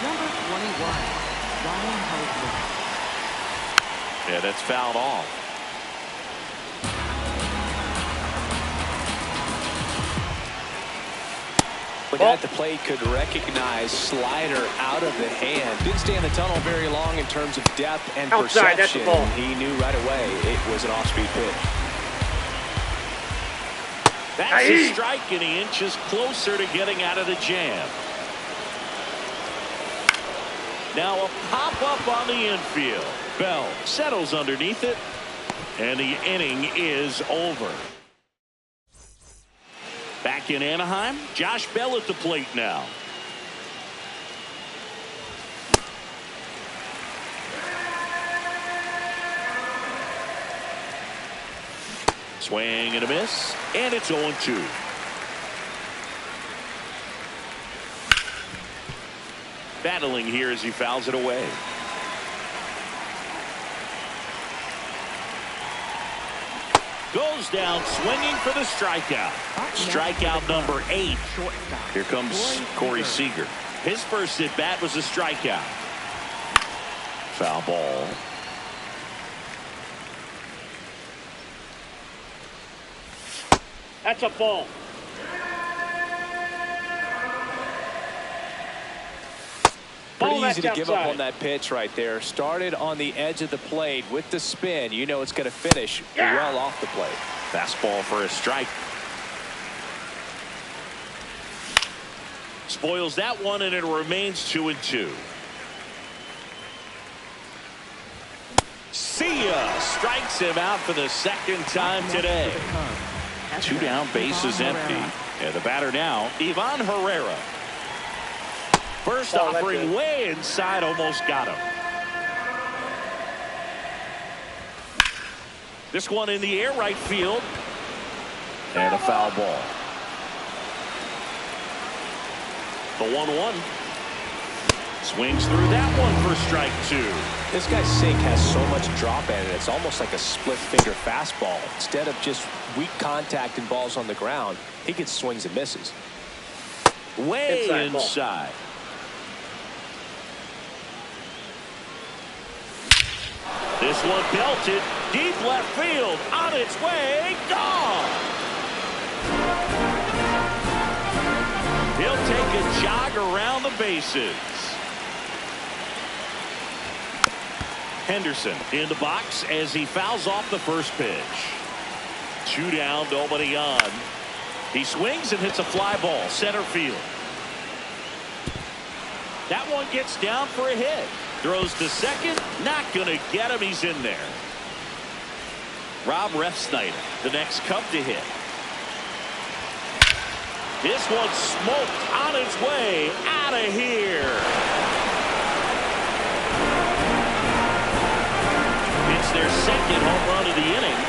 number 21, Ryan Helsley. Yeah, that's fouled off. Looking at the plate, could recognize slider out of the hand. Didn't stay in the tunnel very long in terms of depth and Outside, that's perception. the ball. He knew right away it was an off-speed pitch. That's a strike, and he inches closer to getting out of the jam. Now a pop-up on the infield. Bell settles underneath it, and the inning is over. Back in Anaheim, Josh Bell at the plate now. Swing and a miss, and it's 0-2. Battling here as he fouls it away. Goes down swinging for the strikeout. Strikeout number 8. Here comes Corey Seager. His first at bat was a strikeout. Foul ball. That's a ball. Pretty Ball, easy to that's give up outside. on that pitch right there. Started on the edge of the plate with the spin. You know it's going to finish well off the plate. Fastball for a strike. Spoils that one, and it remains 2-2. See ya. Strikes him out for the second time today. Two down, base is empty. And the batter now, Ivan Herrera. First offering way inside, almost got him. This one in the air, right field. And a foul ball. The 1-1. Swings through that one for strike two. This guy's sink has so much drop in it. It's almost like a split finger fastball. Instead of just weak contact and balls on the ground, he gets swings and misses. Way inside. This one belted deep left field, on its way, gone. He'll take a jog around the bases. Henderson in the box as he fouls off the first pitch. Two down, nobody on. He swings and hits a fly ball center field. That one gets down for a hit. Throws to second, not gonna get him. He's in there. Rob Refsnyder, the next Cub to hit. This one smoked on its way out of here. It's their second home run of the inning.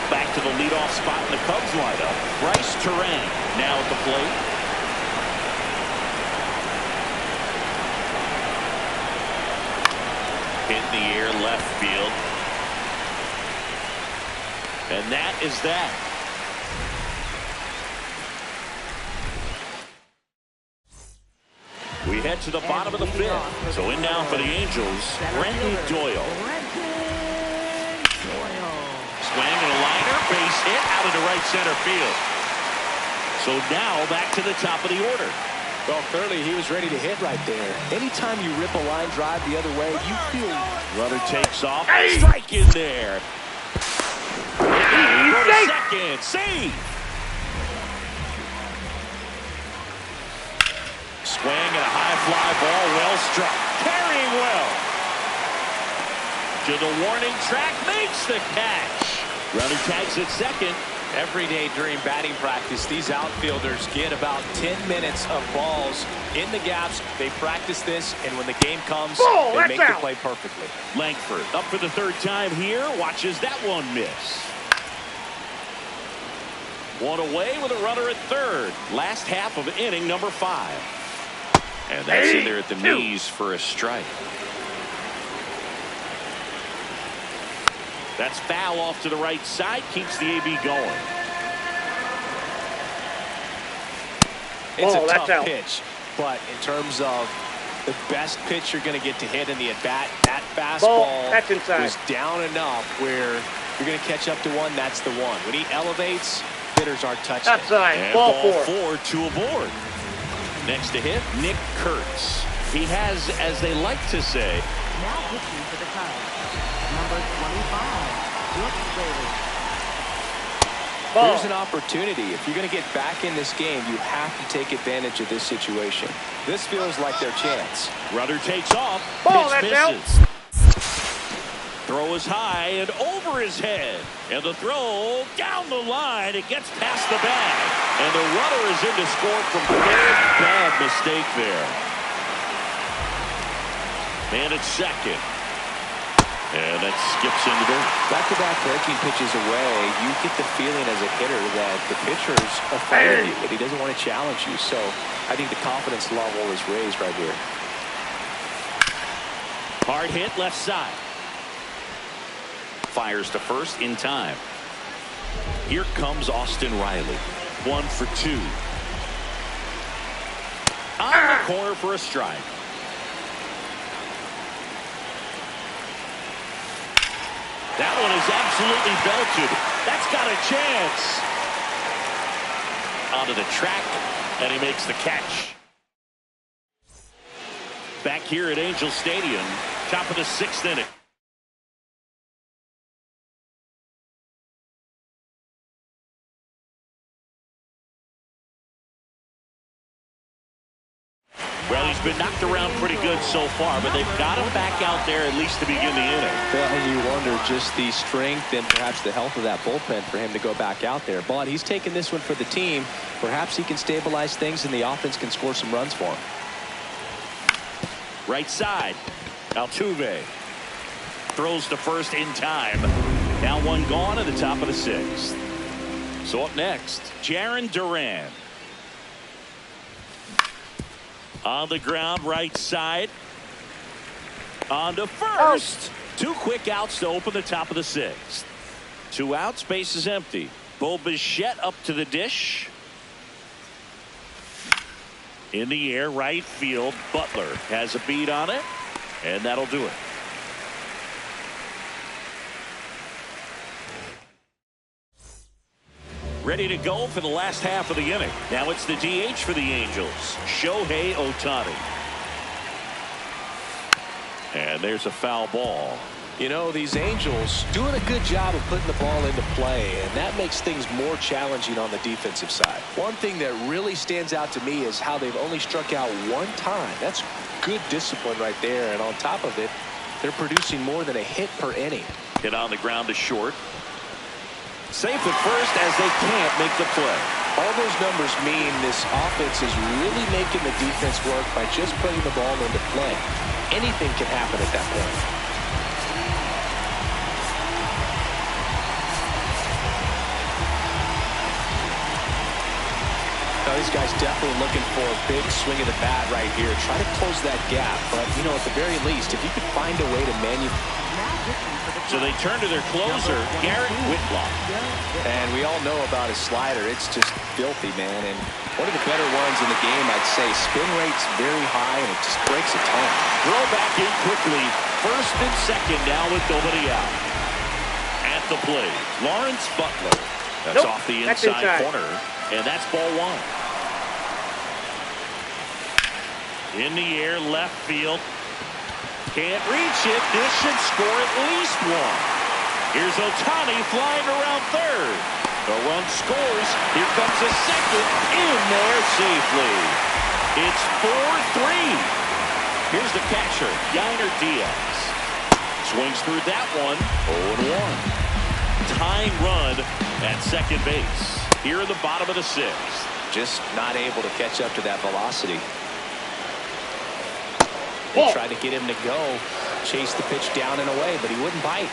Back to the leadoff spot in the Cubs lineup. Bryce Terang now at the plate. In the air, left field. And that is that. We head to the bottom of the fifth. So in now for the Angels, Brenton Doyle. Swing and a liner, base hit out into right center field. So now back to the top of the order. Well, clearly he was ready to hit right there. Anytime you rip a line drive the other way, you feel. Runner takes off. Strike in there. Go to second. Save. Swing and a high fly ball. Well struck. Carrying well. To the warning track. Makes the catch. Runner tags at second. Every day during batting practice, these outfielders get about 10 minutes of balls in the gaps. They practice this, and when the game comes, they make the play perfectly. Langford up for the third time here. Watches that one miss. One away with a runner at third. Last half of inning number 5. And that's in there at the knees for a strike. That's foul off to the right side. Keeps the AB going. It's a tough pitch, but in terms of the best pitch you're going to get to hit in the at-bat, that fastball was down enough where you're going to catch up to one. That's the one. When he elevates, hitters aren't touching it. And ball four, 2 aboard. Next to hit, Nick Kurtz. He has, as they like to say, now pitching for the Cubs, number 25, Brooks Raley. There's an opportunity. If you're going to get back in this game, you have to take advantage of this situation. This feels like their chance. Runner takes off. Pitch misses. Throw is high and over his head. And the throw down the line. It gets past the bag. And the runner is in to score from third. Bad mistake there. Man at second. And that skips into there. Back-to-back breaking pitches away, you get the feeling as a hitter that the pitcher's afraid of you, that he doesn't want to challenge you. So I think the confidence level is raised right here. Hard hit left side. Fires to first in time. Here comes Austin Riley. 1 for 2. On the corner for a strike. That one is absolutely belted. That's got a chance. Onto the track, and he makes the catch. Back here at Angel Stadium, top of the 6th inning. Well, he's been knocked around pretty good so far, but they've got him back out there at least to begin the inning. Well, and you wonder just the strength and perhaps the health of that bullpen for him to go back out there. But he's taking this one for the team. Perhaps he can stabilize things and the offense can score some runs for him. Right side. Altuve throws to first in time. Now one gone at the top of the sixth. So up next, Jarren Duran. On the ground, right side. On to first. Two quick outs to open the top of the sixth. 2 outs, base is empty. Bo Bichette up to the dish. In the air, right field. Butler has a beat on it, and that'll do it. Ready to go for the last half of the inning. Now it's the DH for the Angels, Shohei Ohtani. And there's a foul ball. You know, these Angels doing a good job of putting the ball into play, and that makes things more challenging on the defensive side. One thing that really stands out to me is how they've only struck out 1 time. That's good discipline right there, and on top of it, they're producing more than a hit per inning. Hit on the ground to short. Safe at first as they can't make the play. All those numbers mean this offense is really making the defense work by just putting the ball into play. Anything can happen at that point. Now, these guys definitely looking for a big swing of the bat right here. Try to close that gap. But, you know, at the very least, if you could find a way to So they turn to their closer, Garrett Whitlock. And we all know about his slider. It's just filthy, man. And one of the better ones in the game, I'd say. Spin rate's very high, and it just breaks a ton. Throw back in quickly. First and second now with nobody out. At the plate, Lawrence Butler. That's off the inside corner, and that's ball 1. In the air, left field. Can't reach it. This should score at least 1. Here's Ohtani flying around third. The run scores. Here comes a second. In there safely. It's 4-3. Here's the catcher, Yainer Diaz. Swings through that one. 0-1. Tying run at second base. Here in the bottom of the 6th. Just not able to catch up to that velocity. They tried to get him to go, chase the pitch down and away, but he wouldn't bite.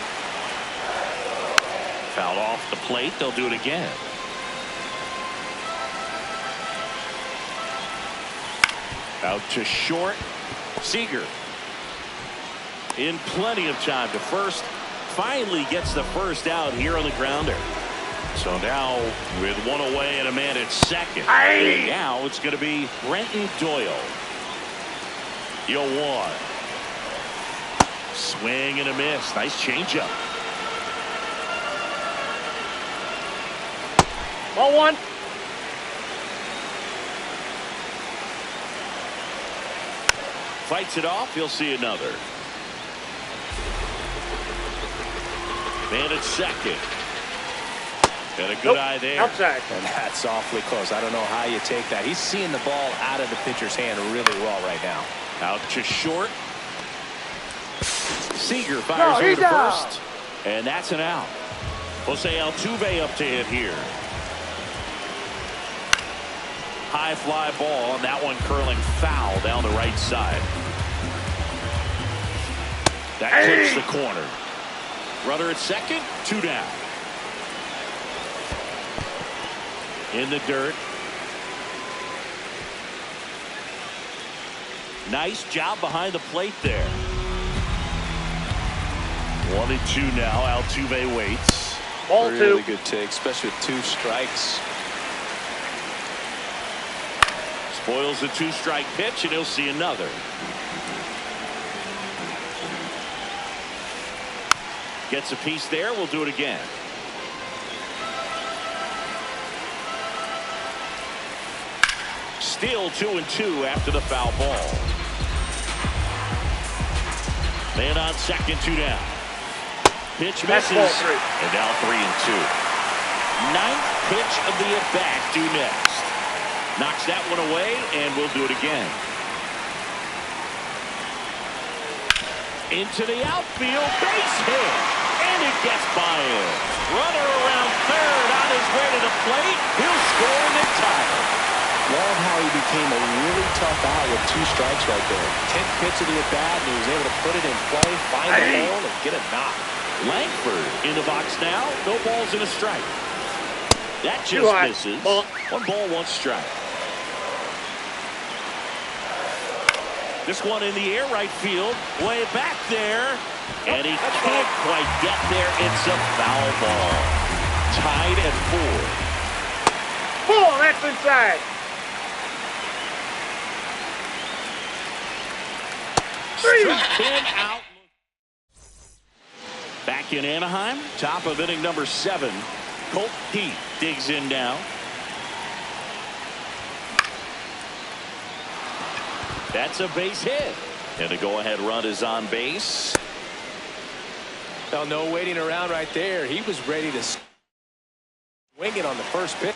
Fouled off the plate. They'll do it again. Out to short. Seager. In plenty of time to first. Finally gets the first out here on the grounder. So now with 1 away and a man at second. Now it's going to be Brenton Doyle. 0-1. Swing and a miss. Nice changeup. Ball 1. Fights it off. He'll see another. Man at second. And a good eye there. Outside. And that's awfully close. I don't know how you take that. He's seeing the ball out of the pitcher's hand really well right now. Out to short. Seager fires over to first. And that's an out. Jose Altuve up to hit here. High fly ball, and that one curling foul down the right side. That clips the corner. Runner at second, 2 down. In the dirt. Nice job behind the plate there. 1-2 now. Altuve waits. Ball 2. Really good take, especially with 2 strikes. Spoils the 2-strike pitch, and he'll see another. Gets a piece there. We'll do it again. Still 2-2 after the foul ball. Man on second, 2 down. Pitch misses. And now 3-2. 9th pitch of the at-bat due next. Knocks that one away, and we'll do it again. Into the outfield, base hit, and it gets by him. Runner around third on his way to the plate. He'll score and then tie it. Love how he became a really tough out with 2 strikes right there. 10th pitch of the at-bat, and he was able to put it in play, find the hole, and get a knock. Langford in the box now. No balls and a strike. That just misses. Ball. 1 ball, 1 strike. This one in the air right field. Way back there. And he can't quite get there. It's a foul ball. Tied at 4. Ball, that's inside. Struck him out. Back in Anaheim, top of inning number 7. Colt Pete digs in now. That's a base hit. And a go-ahead run is on base. Now, no waiting around right there. He was ready to swing it on the first pitch.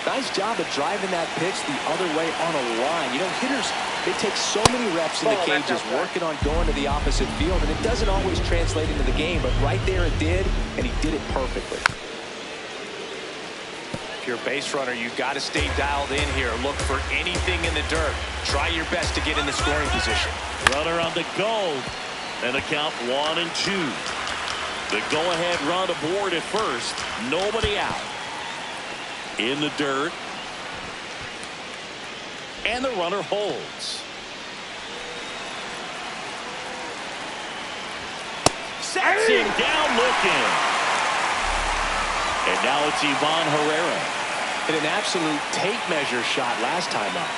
Nice job of driving that pitch the other way on a line. You know, hitters, they take so many reps in the cages working on going to the opposite field, and it doesn't always translate into the game, but right there it did, and he did it perfectly. If you're a base runner, you've got to stay dialed in here. Look for anything in the dirt. Try your best to get in the scoring position. Runner on the go. And the count 1 and 2. The go-ahead run aboard at first. Nobody out. In the dirt. And the runner holds. Sets him down looking. And now it's Ivan Herrera. Hit an absolute tape measure shot last time out.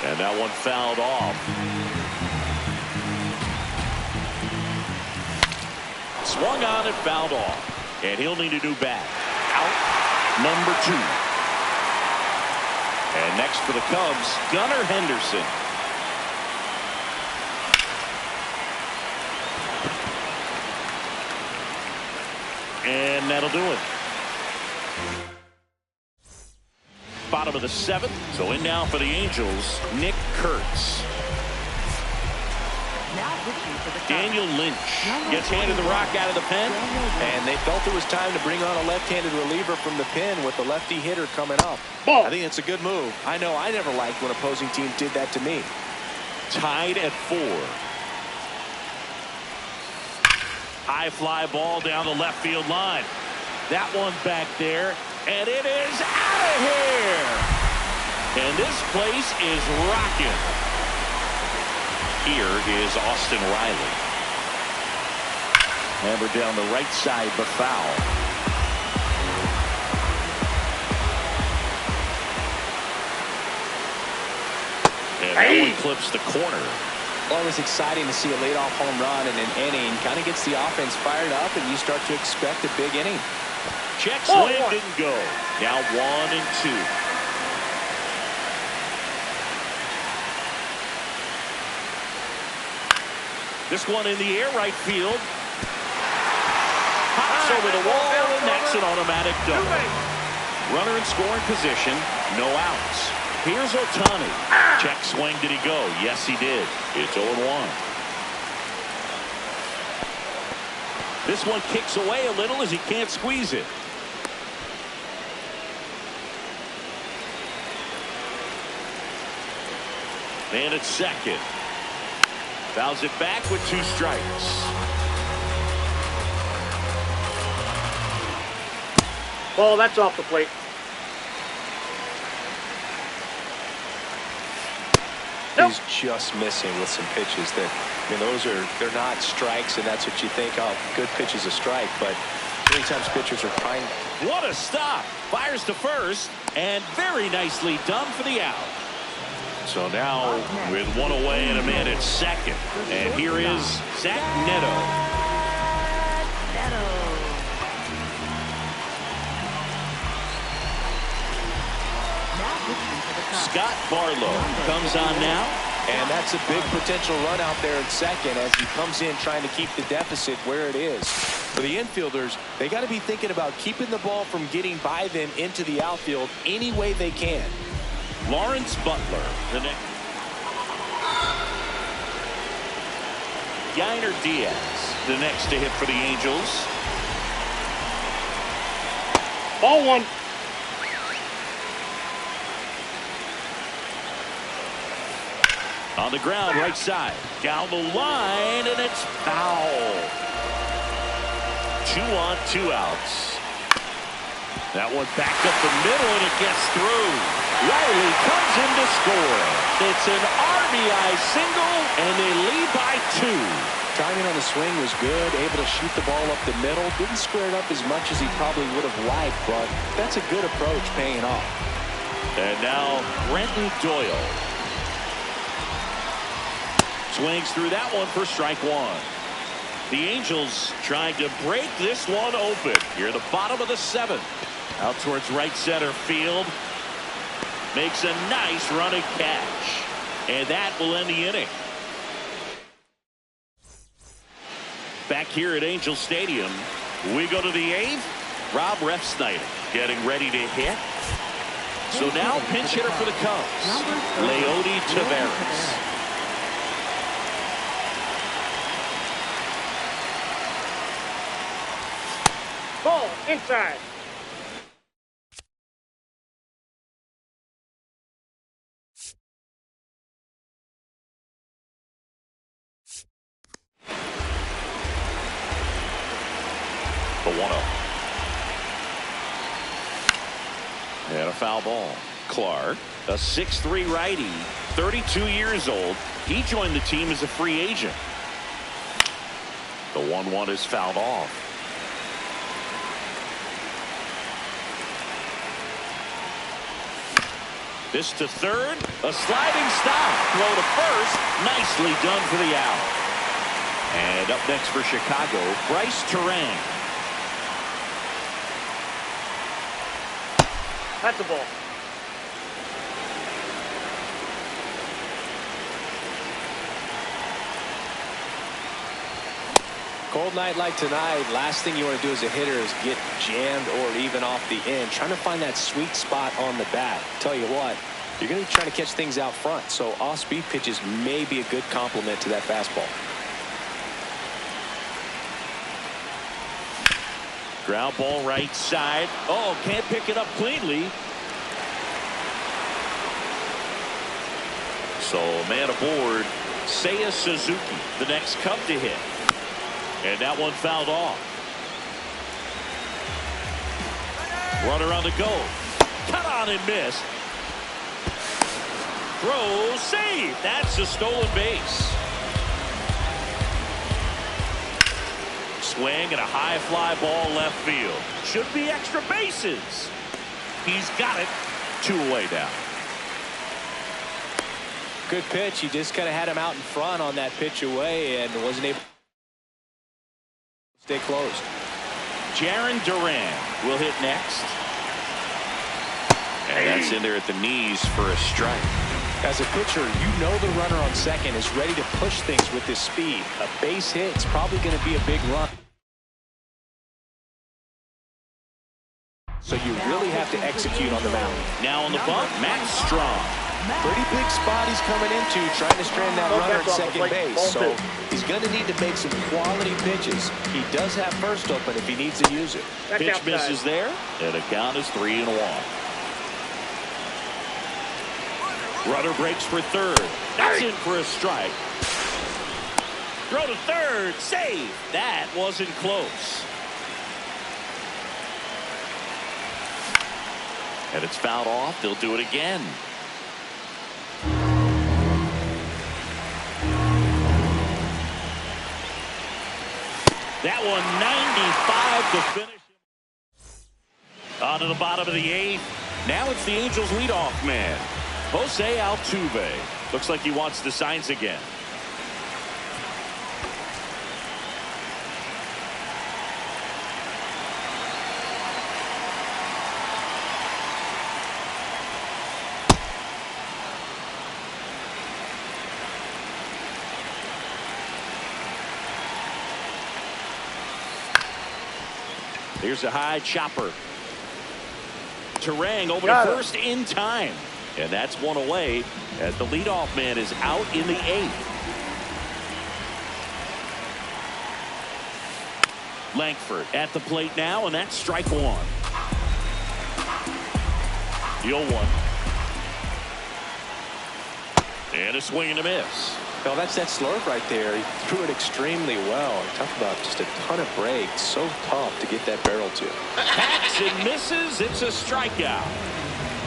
And that one fouled off. Swung on and fouled off. And he'll need a new bat. Out number 2. And next for the Cubs, Gunnar Henderson. And that'll do it. Bottom of the 7th. So in now for the Angels, Nick Kurtz. Now pitching for the Cubs. Daniel Lynch gets handed the rock out of the pen. And they felt it was time to bring on a left-handed reliever from the pen with the lefty hitter coming up. Ball. I think it's a good move. I know I never liked when opposing teams did that to me. Tied at 4. High fly ball down the left field line. That one back there. And it is out of here. And this place is rocking. Here is Austin Riley. Hammered down the right side, but foul. And that one clips the corner. Always exciting to see a leadoff home run in an inning. Kind of gets the offense fired up, and you start to expect a big inning. Check swing didn't go. Now 1 and 2. This one in the air right field. Pops over the wall, and that's an automatic double. Runner in scoring position, no outs. Here's Ohtani. Check swing, did he go? Yes, he did. It's 0-1. This one kicks away a little as he can't squeeze it. And it's second. Fouls it back with 2 strikes. Ball, that's off the plate. He's just missing with some pitches that, I mean, they're not strikes, and that's what you think of. Good pitch is a strike, but many times pitchers are trying. What a stop. Fires to first, and very nicely done for the out. So now with 1 away and a man at second. And here is Zach Neto. Now pitching for the Cubs. Scott Barlow comes on now. And that's a big potential run out there in second as he comes in trying to keep the deficit where it is. For the infielders, they got to be thinking about keeping the ball from getting by them into the outfield any way they can. Lawrence Butler, the next. Yainer Diaz, the next to hit for the Angels. Ball one. On the ground, right side. Down the line, and it's foul. 2 on, 2 outs. That one back up the middle, and it gets through. Riley comes in to score. It's an RBI single, and they lead by 2. Timing on the swing was good, able to shoot the ball up the middle. Didn't square it up as much as he probably would have liked, but that's a good approach paying off. And now Brenton Doyle. Swings through that one for strike 1. The Angels trying to break this one open. Here at the bottom of the 7th. Out towards right center field. Makes a nice running catch. And that will end the inning. Back here at Angel Stadium, we go to the 8th. Rob Refsnyder getting ready to hit. So now pinch hitter for the Cubs, Leody Taveras. Ball inside. The 1-0. And a foul ball. Clark, a 6'3" righty, 32 years old. He joined the team as a free agent. The 1-1 is fouled off. This to third, a sliding stop. Throw to first, nicely done for the out. And up next for Chicago, Bryce Terang. That's a ball. Cold night like tonight, last thing you want to do as a hitter is get jammed or even off the end. Trying to find that sweet spot on the bat. Tell you what, you're going to be trying to catch things out front, so off-speed pitches may be a good complement to that fastball. Ground ball right side. Oh, can't pick it up cleanly. So man aboard, Seiya Suzuki, the next Cub to hit. And that one fouled off. Runner on the go. Cut on and miss. Throw, save. That's a stolen base. Swing and a high fly ball left field. Should be extra bases. He's got it. 2 away now. Good pitch. He just kind of had him out in front on that pitch away and wasn't able to stay closed. Jarren Duran will hit next. And that's in there at the knees for a strike. As a pitcher, you know the runner on second is ready to push things with his speed. A base hit is probably going to be a big run. So you really have to execute on the mound. Now on the bump, Matt Strong. Pretty big spot he's coming into, trying to strand that runner at second base. So he's going to need to make some quality pitches. He does have first open if he needs to use it. Pitch misses there, and the count is 3-1. Runner breaks for third. That's in for a strike. Throw to third, save. That wasn't close. And it's fouled off. They'll do it again. That one 95 to finish. On to the bottom of the 8th. Now it's the Angels leadoff man, Jose Altuve. Looks like he wants the signs again. Here's a high chopper. Turang over Got to it. first in time. And that's one away as the leadoff man is out in the 8th. Langford at the plate now, and that's strike 1. The 0-1. And a swing and a miss. Well, that's that slurve right there. He threw it extremely well. Talk about just a ton of breaks. So tough to get that barrel to. Hacks and misses. It's a strikeout.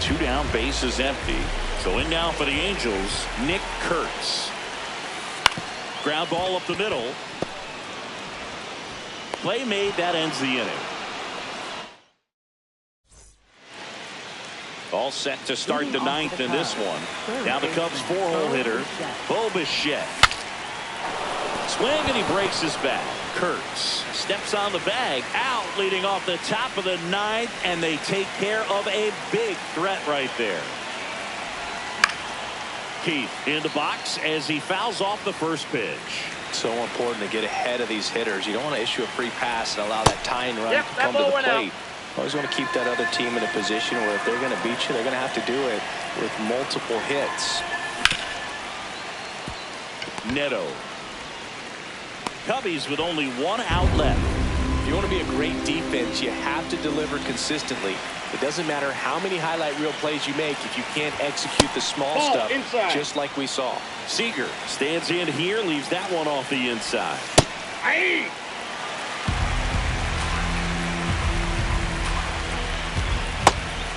2 down, base is empty. So in now for the Angels, Nick Kurtz. Ground ball up the middle. Play made, that ends the inning. All set to start the 9th in this one. Now the Cubs 4-hole hitter, Bo Bichette. Swing and he breaks his back. Kurtz steps on the bag, out leading off the top of the 9th, and they take care of a big threat right there. Keith in the box as he fouls off the first pitch. So important to get ahead of these hitters. You don't want to issue a free pass and allow that tying run Yep, to that come to ball the went out. plate. Always want to keep that other team in a position where if they're going to beat you, they're going to have to do it with multiple hits. Neto. Cubbies with only 1 out left. If you want to be a great defense, you have to deliver consistently. It doesn't matter how many highlight reel plays you make if you can't execute the small Ball stuff, inside. just like we saw. Seager stands in here, leaves that one off the inside. Aye.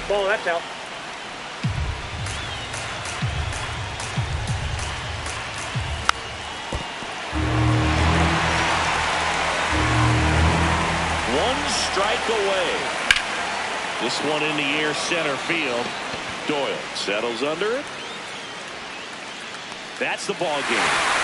Ball, that's out. One strike away. This one in the air center field. Doyle settles under it. That's the ball game.